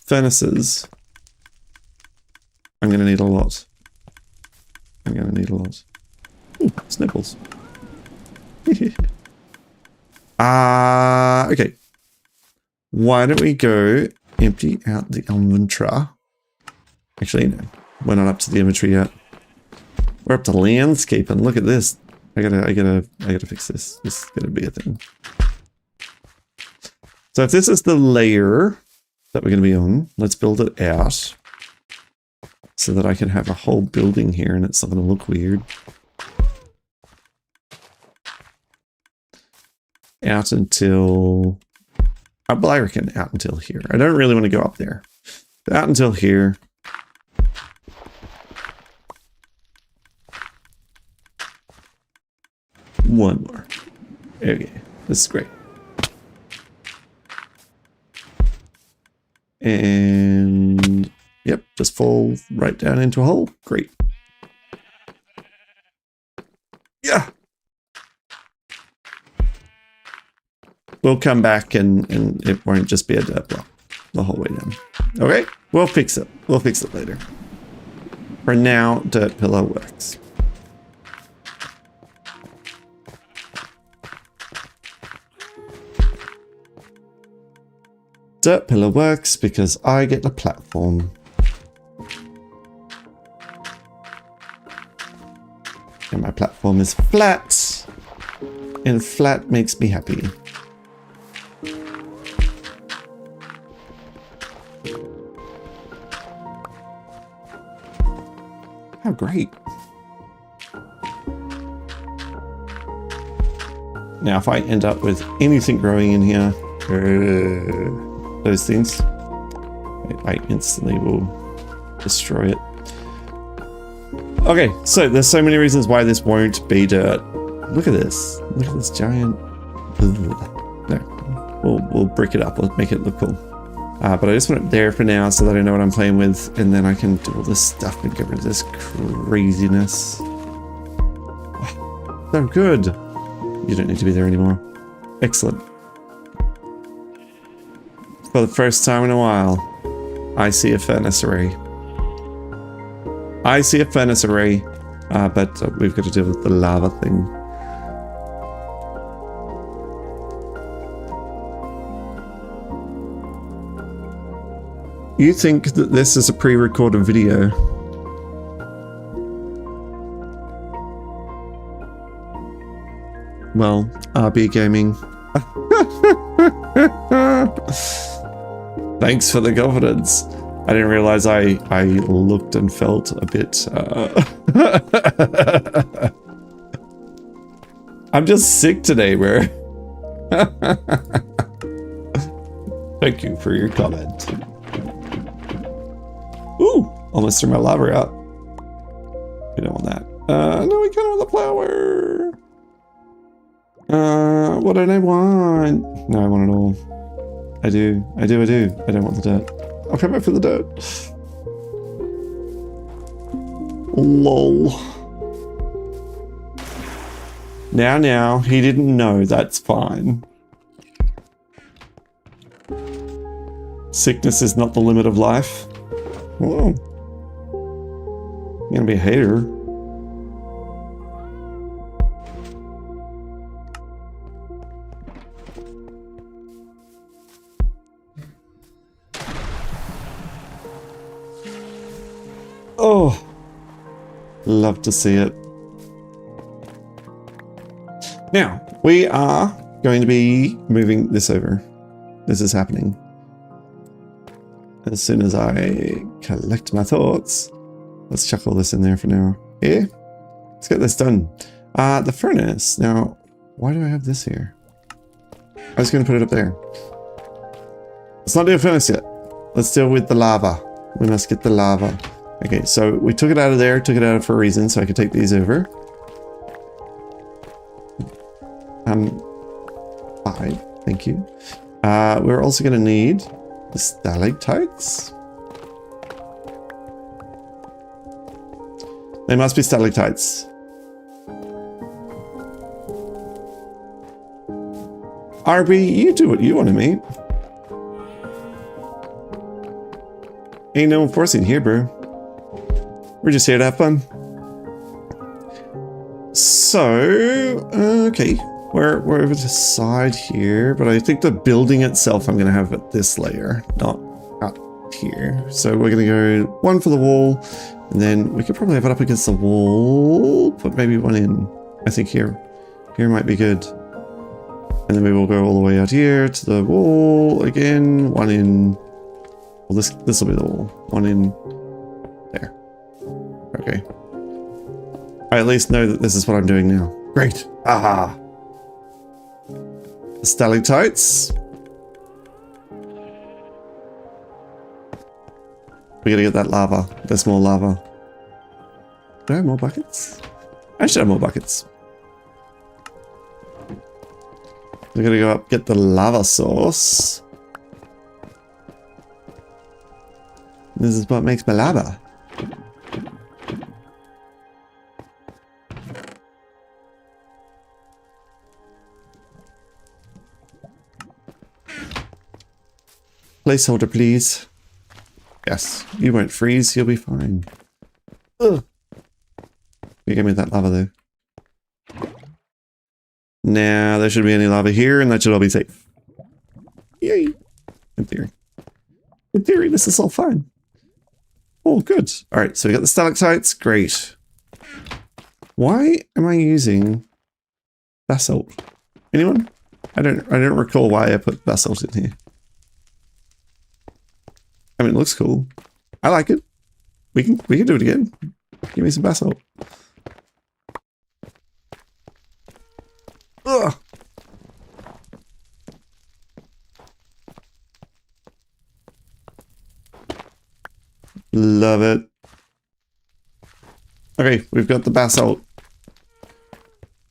[SPEAKER 1] furnaces, I'm going to need a lot. I'm going to need a lot. Ooh, snipples. Okay. Why don't we go empty out the inventory? Actually, no. We're not up to the inventory yet. We're up to landscaping. Look at this. I gotta fix this. This is gonna be a thing. So if this is the layer that we're gonna be on, let's build it out so that I can have a whole building here and it's not gonna look weird. Out until, well, I reckon out until here. I don't really want to go up there. Out until here. One more. Okay, this is great. And yep, just fall right down into a hole. Great. Yeah. We'll come back and it won't just be a dirt block the whole way down. Okay, we'll fix it. We'll fix it later. For now, dirt pillar works. Dirt pillar works because I get the platform. And my platform is flat. And flat makes me happy. How great. Now, if I end up with anything growing in here, those things, I instantly will destroy it. Okay, so there's so many reasons why this won't be dirt. Look at this. Look at this giant. No, we'll brick it up. We'll make it look cool. But I just want it there for now so that I know what I'm playing with, and then I can do all this stuff and get rid of this craziness. Oh, so good. You don't need to be there anymore. Excellent. For the first time in a while, I see a furnace array. I see a furnace array, but we've got to deal with the lava thing. You think that this is a pre-recorded video? Well, RB Gaming. Thanks for the confidence. I didn't realize I looked and felt a bit... I'm just sick today, bro. Thank you for your comment. Ooh, almost threw my lava out. We don't want that. No, we kind of want the flower. What don't I want? No, I want it all. I do. I don't want the dirt. I'll come back for the dirt. Lol. Now, he didn't know, that's fine. Sickness is not the limit of life. Whoa. You're gonna be a hater. Oh, love to see it. Now, we are going to be moving this over. This is happening. As soon as I collect my thoughts, let's chuck all this in there for now. Here. Let's get this done. The furnace. Now, why do I have this here? I was going to put it up there. Let's not do a furnace yet. Let's deal with the lava. We must get the lava. Okay, so we took it out of there, took it out for a reason, so I could take these over. 5, thank you. We're also going to need the stalactites. They must be stalactites. RB, you do what you want to, mate. Ain't no enforcing here, bro. We're just here to have fun. So, okay. We're over to the side here, but I think the building itself I'm going to have at this layer, not out here. So we're going to go one for the wall, and then we could probably have it up against the wall, put maybe one in, I think here. Here might be good. And then we will go all the way out here to the wall again, one in, well this will be the wall, one in there. Okay. I at least know that this is what I'm doing now. Great. Aha. The stalactites. We gotta get that lava. There's more lava. Do I have more buckets? I should have more buckets. We're gonna go up, get the lava source. This is what makes my lava. Placeholder, please. Yes, you won't freeze, you'll be fine. Ugh. You give me that lava though. Now, there shouldn't be any lava here, and that should all be safe. Yay! In theory. In theory, this is all fine. Oh, good. Alright, so we got the stalactites. Great. Why am I using basalt? Anyone? I don't recall why I put basalt in here. I mean, it looks cool. I like it. We can do it again. Give me some basalt. Ugh. Love it. Okay, we've got the basalt.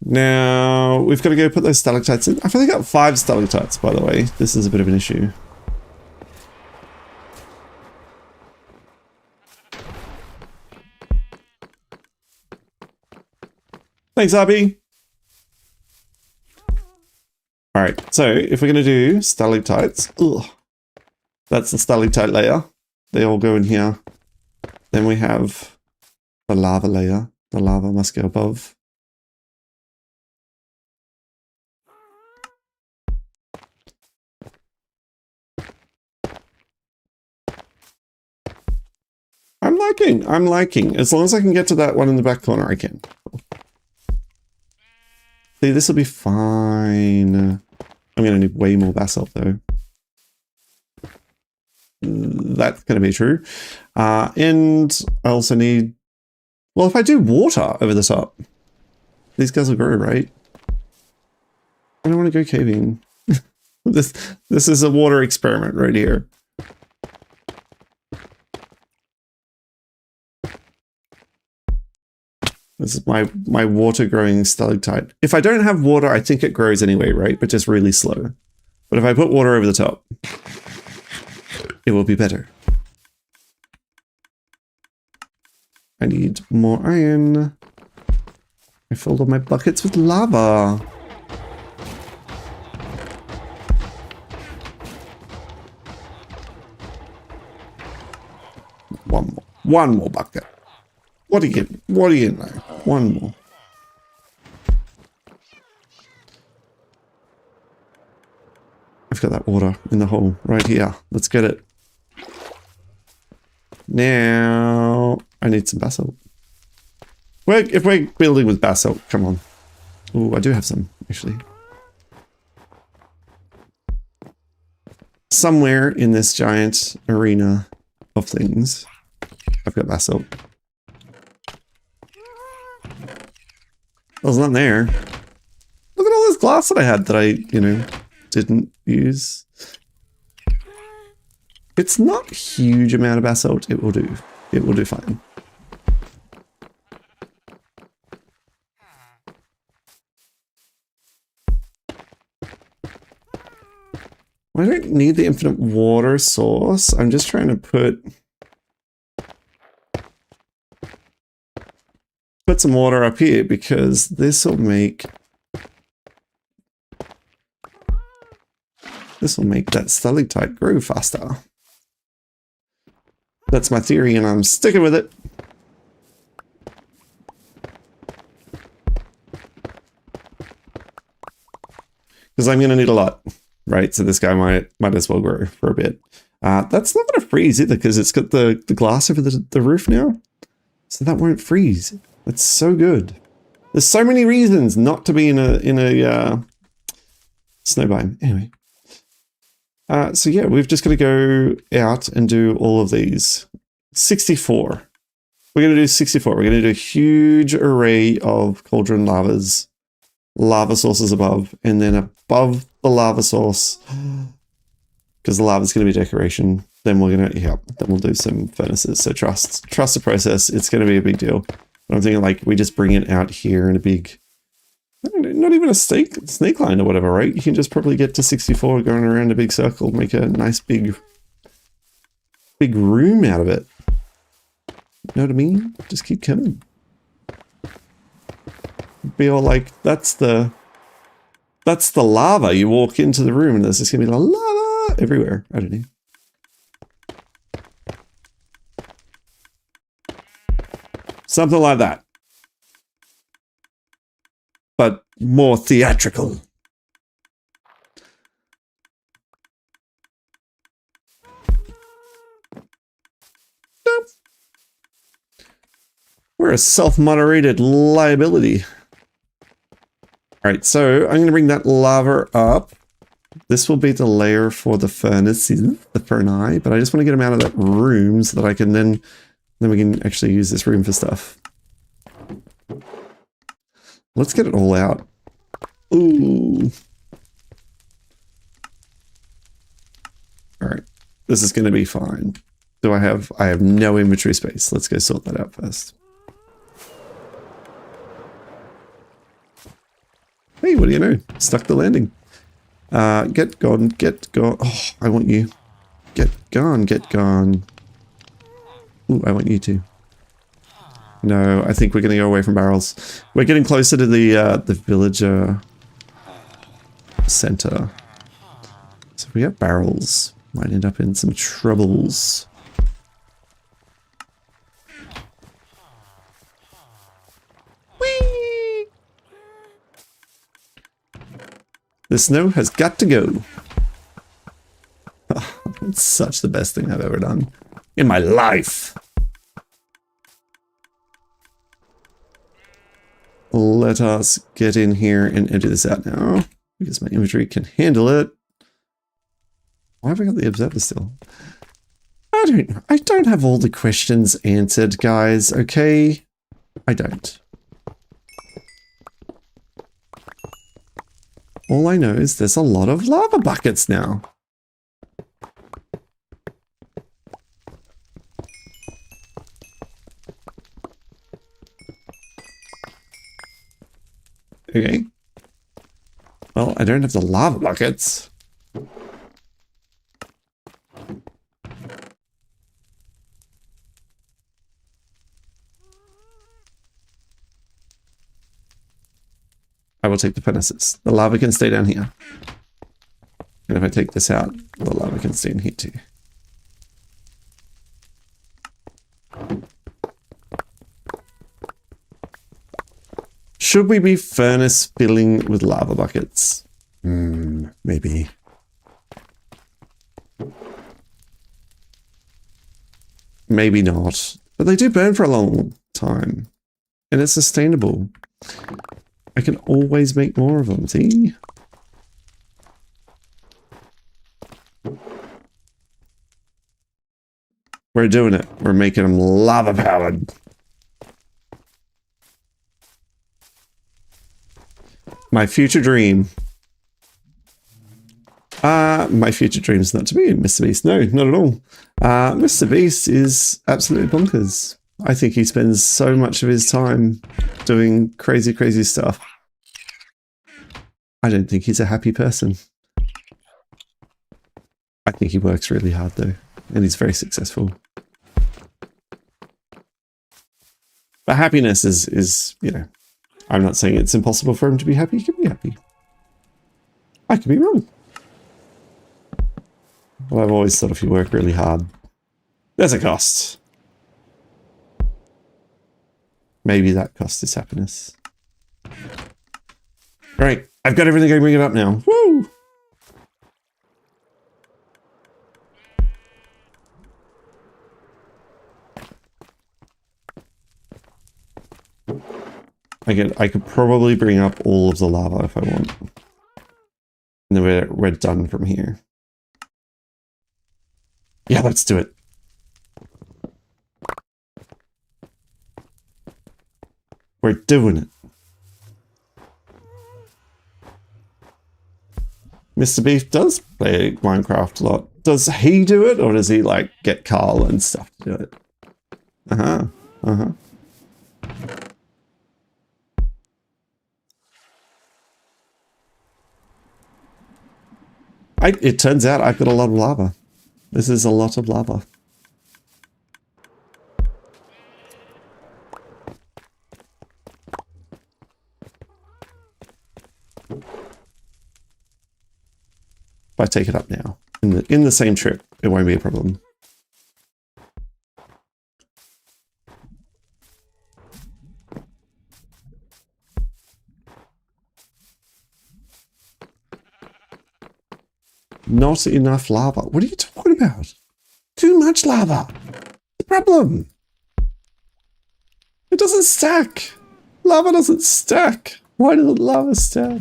[SPEAKER 1] Now, we've got to go put those stalactites in. I've only got 5 stalactites, by the way. This is a bit of an issue. Thanks, Abby. Alright, so if we're going to do stalactites, ugh, that's the stalactite layer. They all go in here. Then we have the lava layer. The lava must go above. I'm liking. As long as I can get to that one in the back corner, I can. See, this will be fine. I'm going to need way more basalt, though. That's going to be true. And I also need... Well, if I do water over the top, these guys will grow, right? I don't want to go caving. This is a water experiment right here. This is my water growing stalactite. If I don't have water, I think it grows anyway, right? But just really slow. But if I put water over the top, it will be better. I need more iron. I filled all my buckets with lava. One more bucket. What do you know? One more. I've got that water in the hole right here. Let's get it. Now, I need some basalt. If we're building with basalt, come on. Oh, I do have some, actually. Somewhere in this giant arena of things, I've got basalt. There's none there. Look at all this glass that I had that I, you know, didn't use. It's not a huge amount of basalt. It will do. It will do fine. I don't need the infinite water source. I'm just trying to put some water up here because this will make that stalactite grow faster. That's my theory and I'm sticking with it. Because I'm going to need a lot, right? So this guy might as well grow for a bit. That's not going to freeze either because it's got the glass over the roof now. So that won't freeze. It's so good. There's so many reasons not to be in a snow biome. Anyway. So yeah, we've just got to go out and do all of these. 64. We're going to do 64. We're going to do a huge array of cauldron lavas. Lava sources above. And then above the lava source, because the lava is going to be decoration, then we're going to, yeah, then we'll do some furnaces. So trust the process. It's going to be a big deal. But I'm thinking like we just bring it out here in a big, I don't know, not even a snake line or whatever, right? You can just probably get to 64 going around a big circle, make a nice big room out of it. You know what I mean? Just keep coming. Be all like, that's the lava. You walk into the room and there's just gonna be lava everywhere. I don't know. Something like that. But more theatrical. We're a self-moderated liability. All right, so I'm going to bring that lava up. This will be the layer for the furnaces, the furnace, but I just want to get them out of that room so that I can then we can actually use this room for stuff. Let's get it all out. Ooh. All right, this is going to be fine. I have no inventory space. Let's go sort that out first. Hey, what do you know? Stuck the landing. Get gone, get gone. Oh, I want you. Get gone, get gone. Ooh, I want you to. No, I think we're going to go away from barrels. We're getting closer to the villager center. So if we have barrels, might end up in some troubles. Whee! The snow has got to go. Oh, it's such the best thing I've ever done in my life. Let us get in here and empty this out now because my inventory can handle it. Why have I got the observer still? I don't know. I don't have all the questions answered, guys, okay? I don't. All I know is there's a lot of lava buckets now. Okay. Well, I don't have the lava buckets. I will take the furnaces. The lava can stay down here. And if I take this out, the lava can stay in here too. Should we be furnace filling with lava buckets? Maybe. Maybe not. But they do burn for a long time. And it's sustainable. I can always make more of them, see? We're doing it. We're making them lava powered. My future dream. My future dream is not to be Mr. Beast. No, not at all. Mr. Beast is absolutely bonkers. I think he spends so much of his time doing crazy, crazy stuff. I don't think he's a happy person. I think he works really hard though, and he's very successful. But happiness is, you know, I'm not saying it's impossible for him to be happy. He can be happy. I could be wrong. Well, I've always thought if you work really hard, there's a cost. Maybe that cost is happiness. Right, I've got everything. I bring it up now. Woo! I could probably bring up all of the lava if I want. And then we're done from here. Yeah, let's do it. We're doing it. Mr. Beef does play Minecraft a lot. Does he do it, or does he like get Carl and stuff to do it? Uh-huh. Uh-huh. It turns out I've got a lot of lava. This is a lot of lava. If I take it up now, in the same trip, it won't be a problem. Not enough lava. What are you talking about? Too much lava. The problem. It doesn't stack. Lava doesn't stack. Why doesn't lava stack?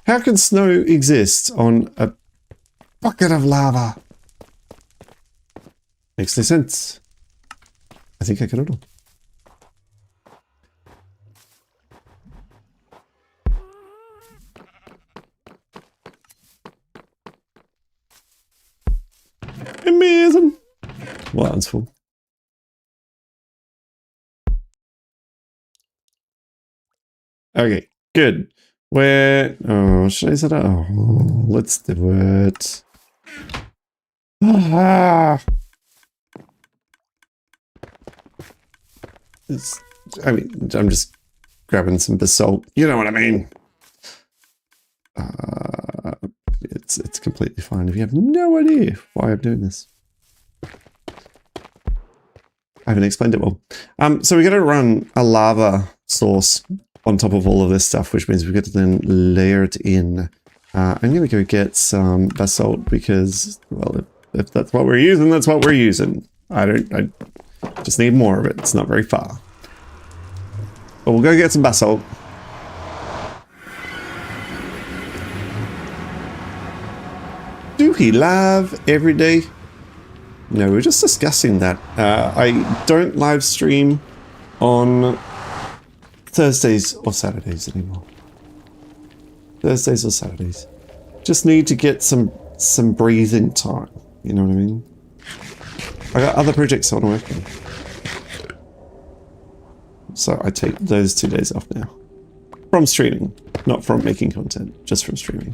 [SPEAKER 1] How can snow exist on a bucket of lava? Makes no sense. I think I can all. Amazing. Well, that one's full. Okay, good. Where? Oh, should I set it? Oh, let's do it. Ah. I mean, I'm just grabbing some basalt. You know what I mean? It's completely fine if you have no idea why I'm doing this. I haven't explained it well. So we're going to run a lava source on top of all of this stuff, which means we've got to then layer it in. I'm going to go get some basalt because, well, if that's what we're using, that's what we're using. I just need more of it. It's not very far. But we'll go get some basalt. Do he live every day? No, we're just discussing that. I don't live stream on Thursdays or Saturdays anymore. Thursdays or Saturdays. Just need to get some breathing time. You know what I mean? I got other projects I want to work on. So I take those 2 days off now. From streaming. Not from making content. Just from streaming.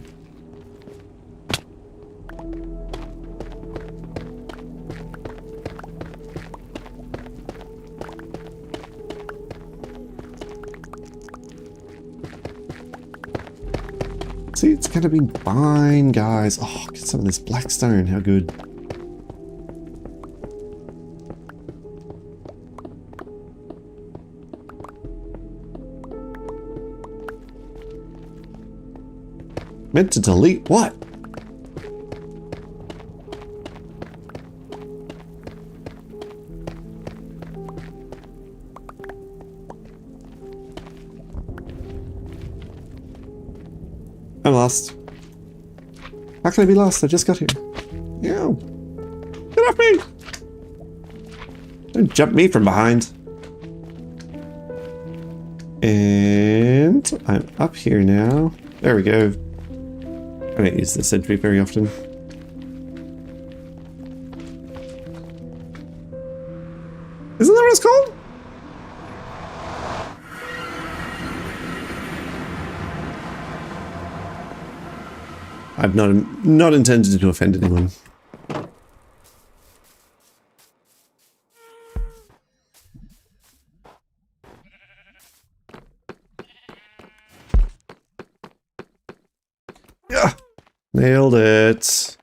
[SPEAKER 1] See, it's gonna be fine, guys. Oh, get some of this blackstone. How good. Meant to delete what? I'm lost. How can I be lost? I just got here. Ew. Get off me! Don't jump me from behind. And I'm up here now. There we go. I don't use this entry very often. Isn't that what it's called? I've not intended to offend anyone. Yeah, nailed it.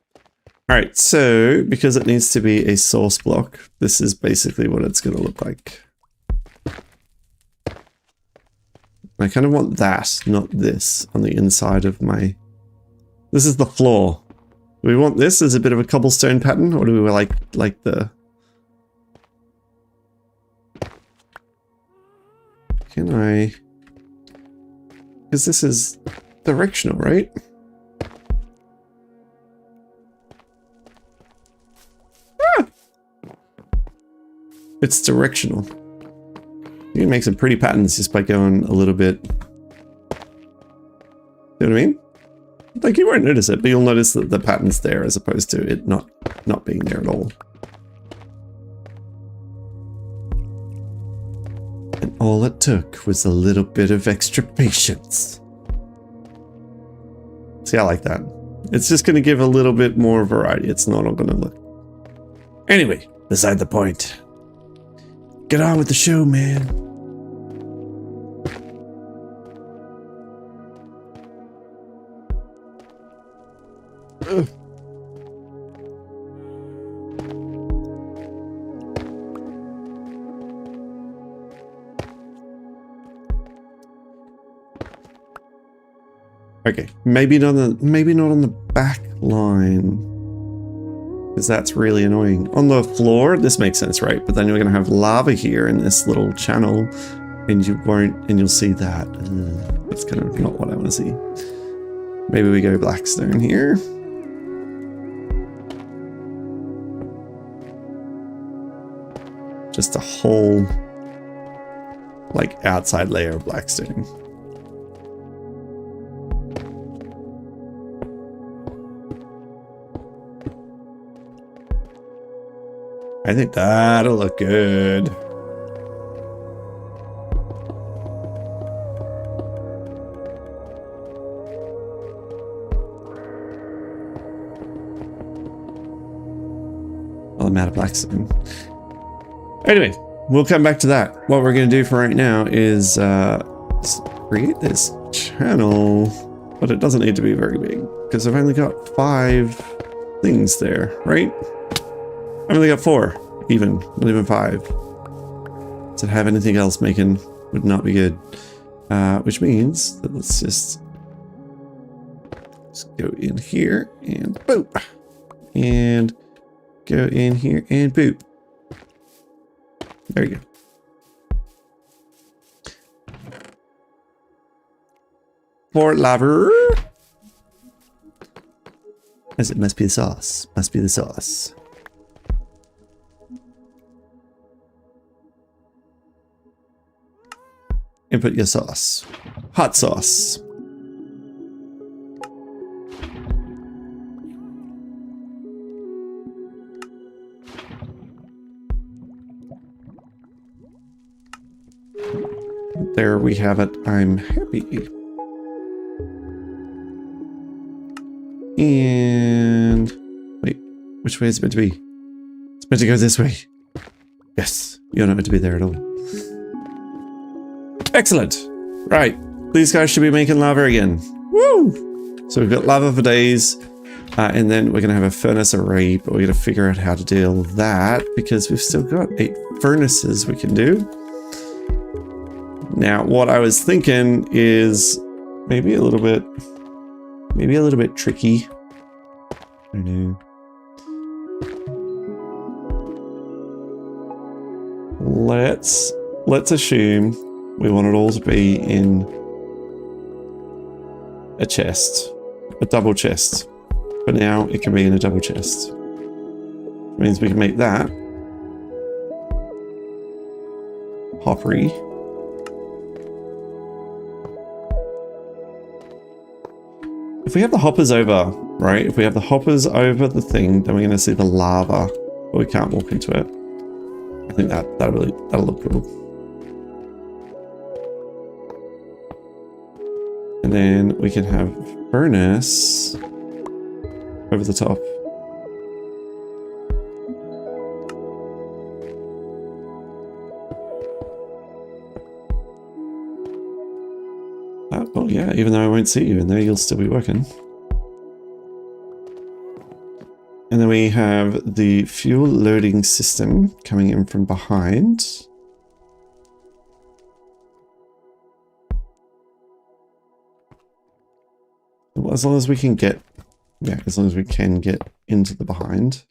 [SPEAKER 1] All right, so because it needs to be a source block, this is basically what it's going to look like. I kind of want that, not this, on the inside of my... This is the floor. Do we want this as a bit of a cobblestone pattern, or do we like the... Can I... Because this is directional, right? It's directional. You can make some pretty patterns just by going a little bit. You know what I mean? Like, you won't notice it, but you'll notice that the pattern's there as opposed to it not being there at all. And all it took was a little bit of extra patience. See, I like that. It's just going to give a little bit more variety. It's not all going to look... Anyway, beside the point. Get on with the show, man. Ugh. Okay, maybe not on the back line. Because that's really annoying. On the floor, this makes sense, right? But then you're going to have lava here in this little channel, and you'll see that. That's kind of not what I want to see. Maybe we go blackstone here. Just a whole, like, outside layer of blackstone. I think that'll look good. Well, I'm out of blackstone. Anyway, we'll come back to that. What we're going to do for right now is create this channel, but it doesn't need to be very big because I've only got 5 things there, right? I've only got 4, even, not even 5. To have anything else making would not be good. Which means that let's just go in here and boop. And go in here and boop. There you go. For lava. As it must be the sauce. Must be the sauce. Input your sauce. Hot sauce. There we have it. I'm happy. And wait, which way is it meant to be? It's meant to go this way. Yes, you're not meant to be there at all. Excellent. Right, these guys should be making lava again. Woo! So we've got lava for days, and then we're gonna have a furnace array, but we're gonna figure out how to deal with that because we've still got 8 furnaces we can do. Now, what I was thinking is maybe a little bit tricky. I don't know. Let's assume we want it all to be in a chest, a double chest. but now it can be in a double chest. Which means we can make that hoppery. If we have the hoppers over, right? If we have the hoppers over the thing, then we're going to see the lava, but we can't walk into it. I think that'll look cool. And then we can have furnace over the top. Oh yeah, even though I won't see you in there, you'll still be working. And then we have the fuel loading system coming in from behind. Well, as long as we can get, yeah, as long as we can get into the behind.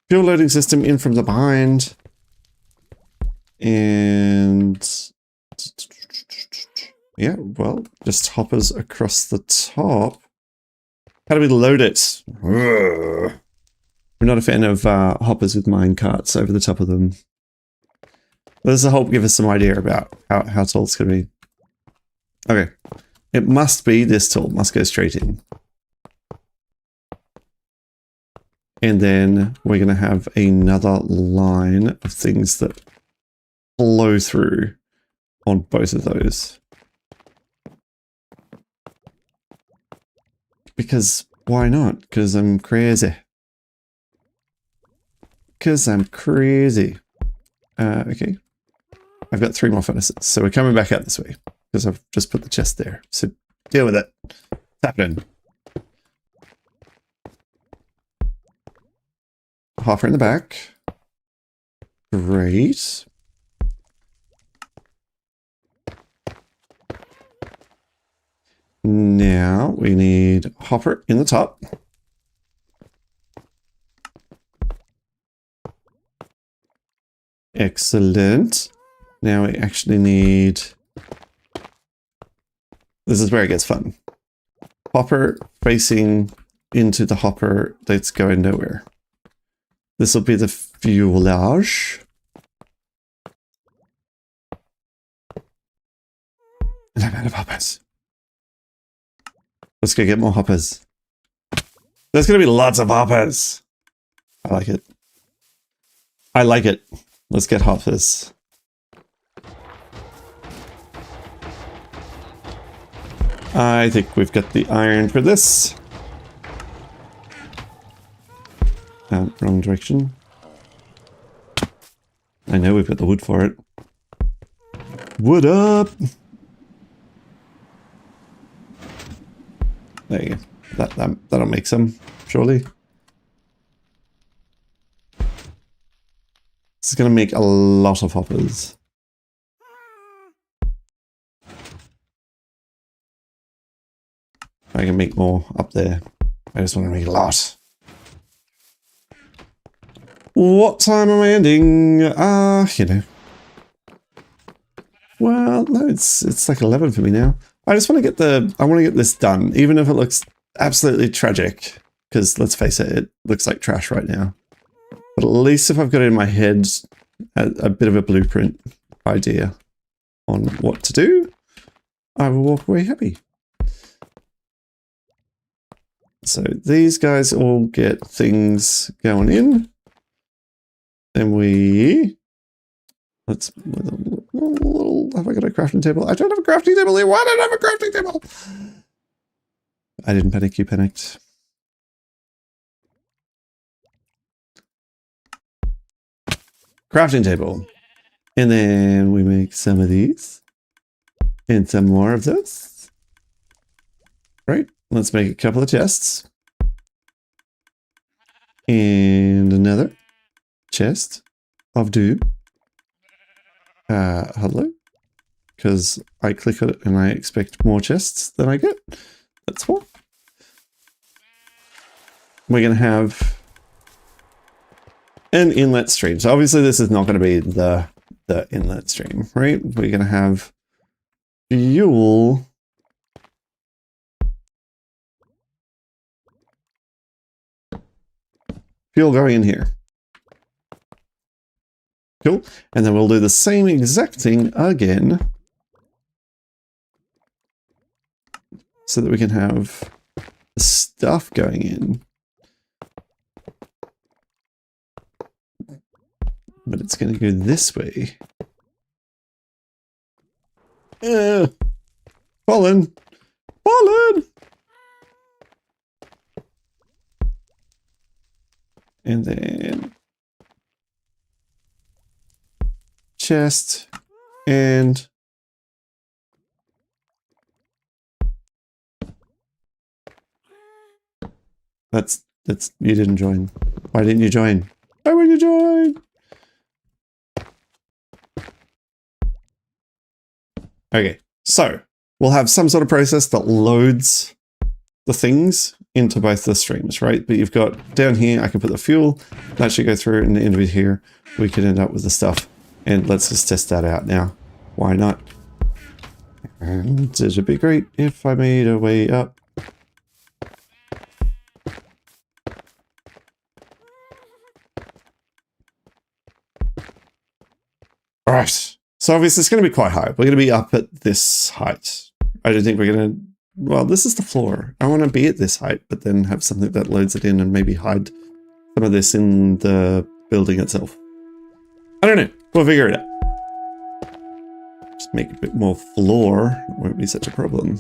[SPEAKER 1] Fuel loading system in from the behind. And yeah, well, just hoppers across the top. How do we load it? We're not a fan of hoppers with mine carts over the top of them. But this will help give us some idea about how tall it's going to be. Okay, it must be this tall, must go straight in. And then we're going to have another line of things that flow through on both of those. Because why not? Because I'm crazy. Because I'm crazy. Okay. I've got 3 more furnaces, so we're coming back out this way. Because I've just put the chest there. So deal with it. It's happening. Hopper in the back. Great. Now we need hopper in the top. Excellent. Now we actually need... This is where it gets fun. Hopper facing into the hopper that's going nowhere. This will be the fuelage. And I'm out of hoppers. Let's go get more hoppers. There's going to be lots of hoppers. I like it. I like it. Let's get hoppers. I think we've got the iron for this. Wrong direction. I know we've got the wood for it. Wood up! There you go. That'll make some, surely. This is going to make a lot of hoppers. I can make more up there. I just want to make a lot. What time am I ending? You know. Well, no, it's like 11 for me now. I just want to get I want to get this done, even if it looks absolutely tragic. Because let's face it, it looks like trash right now. But at least if I've got it in my head a bit of a blueprint idea on what to do, I will walk away happy. So these guys all get things going in. Then we... Let's... Have I got a crafting table? I don't have a crafting table here. Why don't I have a crafting table? I didn't panic, you panicked. Crafting table. And then we make some of these. And some more of this. Right. Let's make a couple of chests. And another chest of dew. Hello? Because I click on it and I expect more chests than I get. That's what. We're going to have an inlet stream. So obviously this is not going to be the inlet stream, right? We're going to have fuel. Fuel going in here. Cool. And then we'll do the same exact thing again. So that we can have the stuff going in. But it's going to go this way. Fallen! Fallen! And then chest and that's you didn't join. Why didn't you join? Why would you join? Okay, so we'll have some sort of process that loads the things into both the streams, right? But you've got down here, I can put the fuel, that should go through, and the end of it here, we could end up with the stuff. And let's just test that out now. Why not? And it would be great if I made a way up. All right. So obviously it's going to be quite high. We're going to be up at this height. I don't think we're going to... Well, this is the floor. I want to be at this height, but then have something that loads it in and maybe hide some of this in the building itself. I don't know. We'll figure it out. Just make a bit more floor. It won't be such a problem.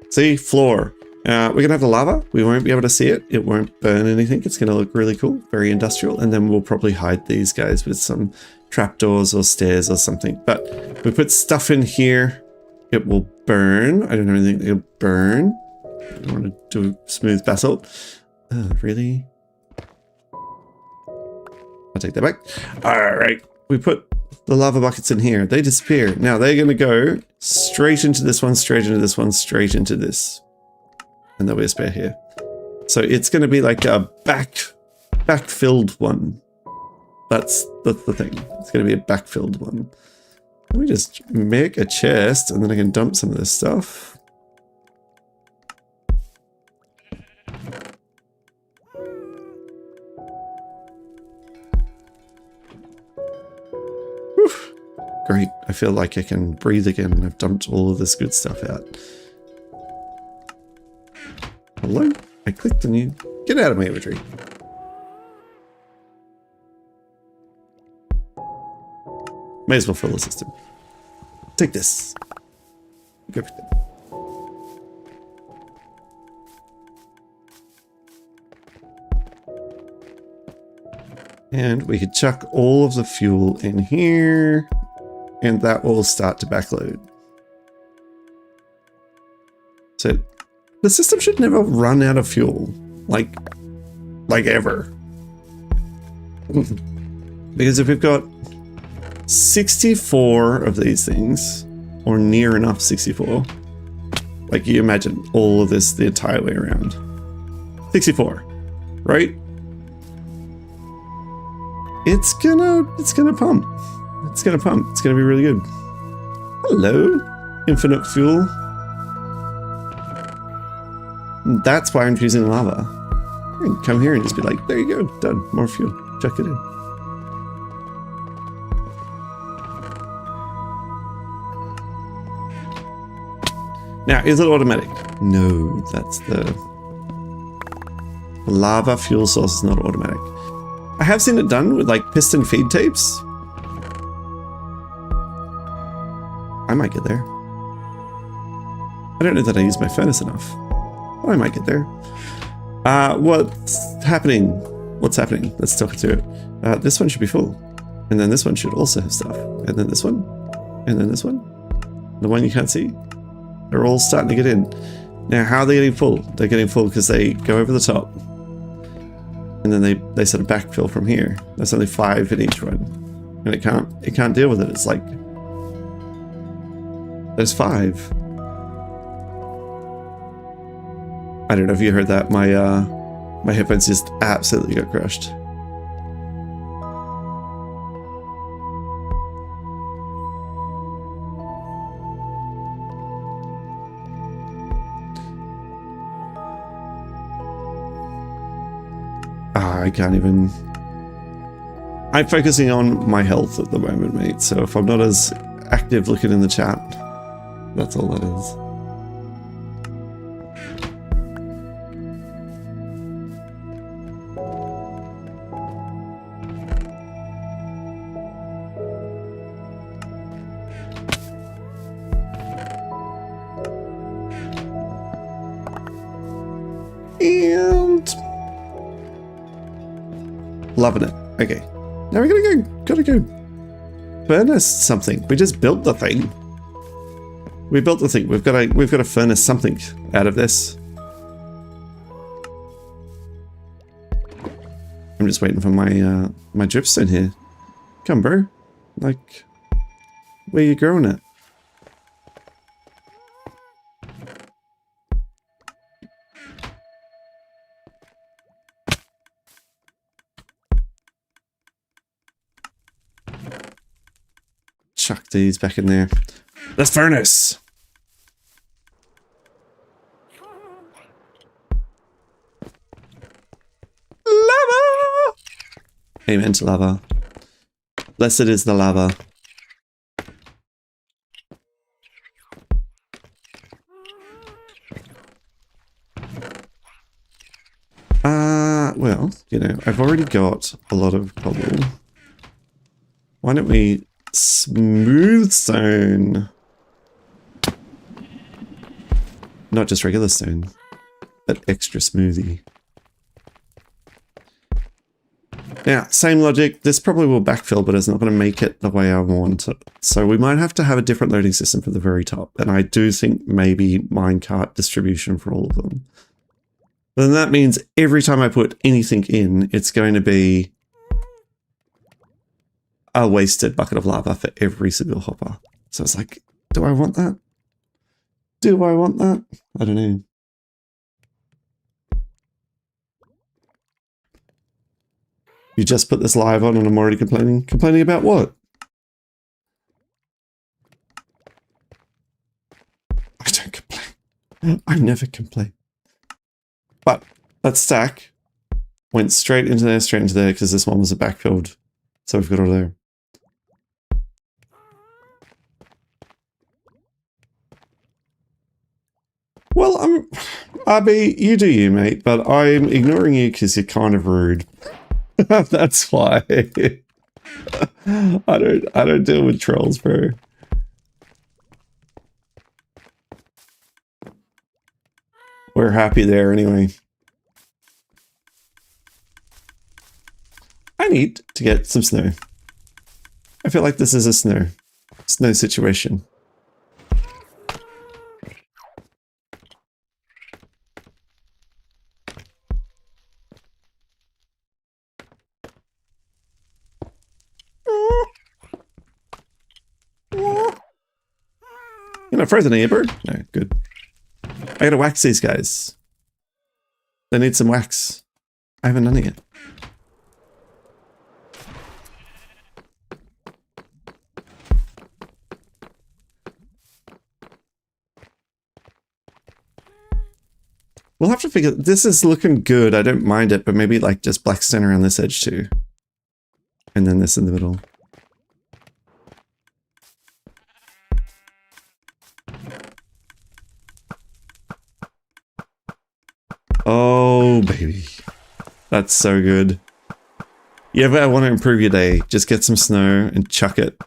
[SPEAKER 1] See? Floor. We're going to have the lava. We won't be able to see it. It won't burn anything. It's going to look really cool. Very industrial. And then we'll probably hide these guys with some trapdoors or stairs or something. But we put stuff in here. It will burn. I don't know anything that will burn. I want to do smooth basalt. Really? I'll take that back. All right. We put the lava buckets in here. They disappear. Now they're going to go straight into this one, straight into this one, straight into this. And there'll be a spare here. So it's going to be like a backfilled one. That's the thing. It's going to be a backfilled one. Let me just make a chest and then I can dump some of this stuff. Whew. Great. I feel like I can breathe again. I've dumped all of this good stuff out. Hello? I clicked on you. Get out of my inventory. May as well fill the system. Take this. Go for that. And we could chuck all of the fuel in here, and that will start to backload. So the system should never run out of fuel, like ever. Because if we've got 64 of these things, or near enough 64, like you imagine all of this the entire way around. 64, right? It's gonna pump. It's gonna pump. It's gonna be really good. Hello, infinite fuel. That's why I'm choosing lava. I can come here and just be like, there you go, done. More fuel. Chuck it in. Now, is it automatic? No, that's the lava fuel source is not automatic. I have seen it done with like piston feed tapes. I might get there. I don't know that I use my furnace enough. I might get there. What's happening? What's happening? Let's talk through it. This one should be full. And then this one should also have stuff. And then this one. And then this one. The one you can't see. They're all starting to get in. Now, how are they getting full? They're getting full because they go over the top. And then they sort of backfill from here. There's only 5 in each one. And it can't deal with it. It's like there's 5. I don't know if you heard that. My My headphones just absolutely got crushed. I can't even... I'm focusing on my health at the moment, mate, so if I'm not as active looking in the chat, that's all that is. And... loving it. Okay. Now we're gotta go furnace something. We just built the thing. We built the thing. We've got to furnace something out of this. I'm just waiting for my my dripstone here. Come, bro. Like, where you growing it? Chuck these back in there. The furnace! Lava! Amen to lava. Blessed is the lava. Well, you know, I've already got a lot of cobble. Why don't we smooth stone? Not just regular stone, but extra smoothie. Now, same logic, this probably will backfill, but it's not going to make it the way I want it. So we might have to have a different loading system for the very top. And I do think maybe minecart distribution for all of them. Then that means every time I put anything in, it's going to be a wasted bucket of lava for every single hopper. So it's like, do I want that? Do I want that? I don't know. You just put this live on and I'm already complaining. Complaining about what? I don't complain. I never complain. But that stack went straight into there, because this one was a backfilled. So we've got it there. Well, RB, you do you, mate, but I'm ignoring you because you're kind of rude. That's why. I don't deal with trolls, bro. We're happy there anyway. I need to get some snow. I feel like this is a snow situation. You're not frozen, are you, bird? No, good. I gotta wax these guys. They need some wax. I haven't done it yet. We'll have to figure... This is looking good. I don't mind it, but maybe like just black stone around this edge too. And then this in the middle. Oh, baby. That's so good. You ever want to improve your day, just get some snow and chuck it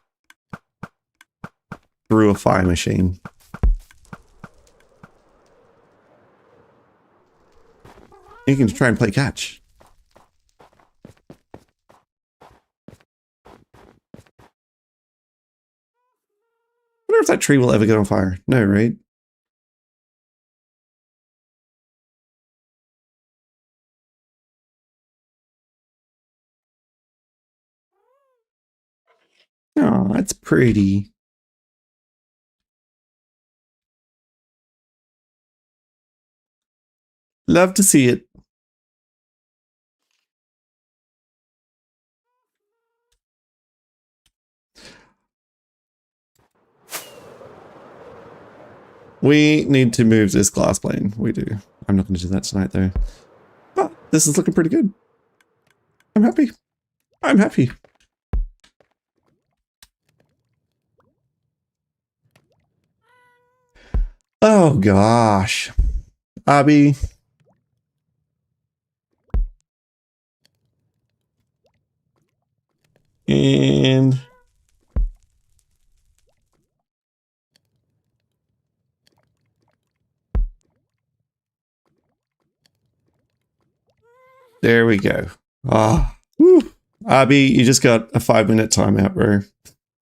[SPEAKER 1] through a fire machine. You can try and play catch. I wonder if that tree will ever get on fire. No, right? Oh, that's pretty. Love to see it. We need to move this glass plane. We do. I'm not going to do that tonight, though. But this is looking pretty good. I'm happy. I'm happy. Oh, gosh. Abby. And... there we go. Ah, Abby, you just got a 5-minute timeout, bro.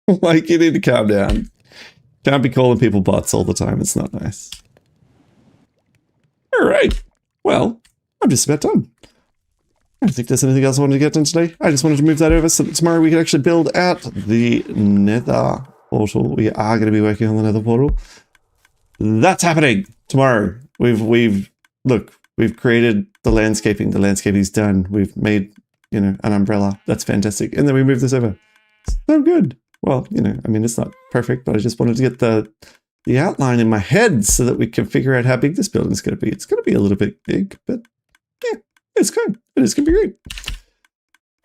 [SPEAKER 1] Like, you need to calm down. Can't be calling people bots all the time. It's not nice. All right. Well, I'm just about done. I don't think there's anything else I wanted to get done today. I just wanted to move that over so that tomorrow we can actually build out the Nether portal. We are going to be working on the Nether portal. That's happening tomorrow. We've created the landscaping. The landscaping's done. We've made, you know, an umbrella. That's fantastic. And then we move this over. So good. Well, you know, I mean, it's not perfect, but I just wanted to get the outline in my head so that we can figure out how big this building's going to be. It's going to be a little bit big, but yeah, it's good. It is going to be great.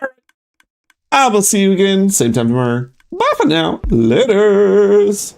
[SPEAKER 1] All right. I will see you again, same time tomorrow. Bye for now. Laters.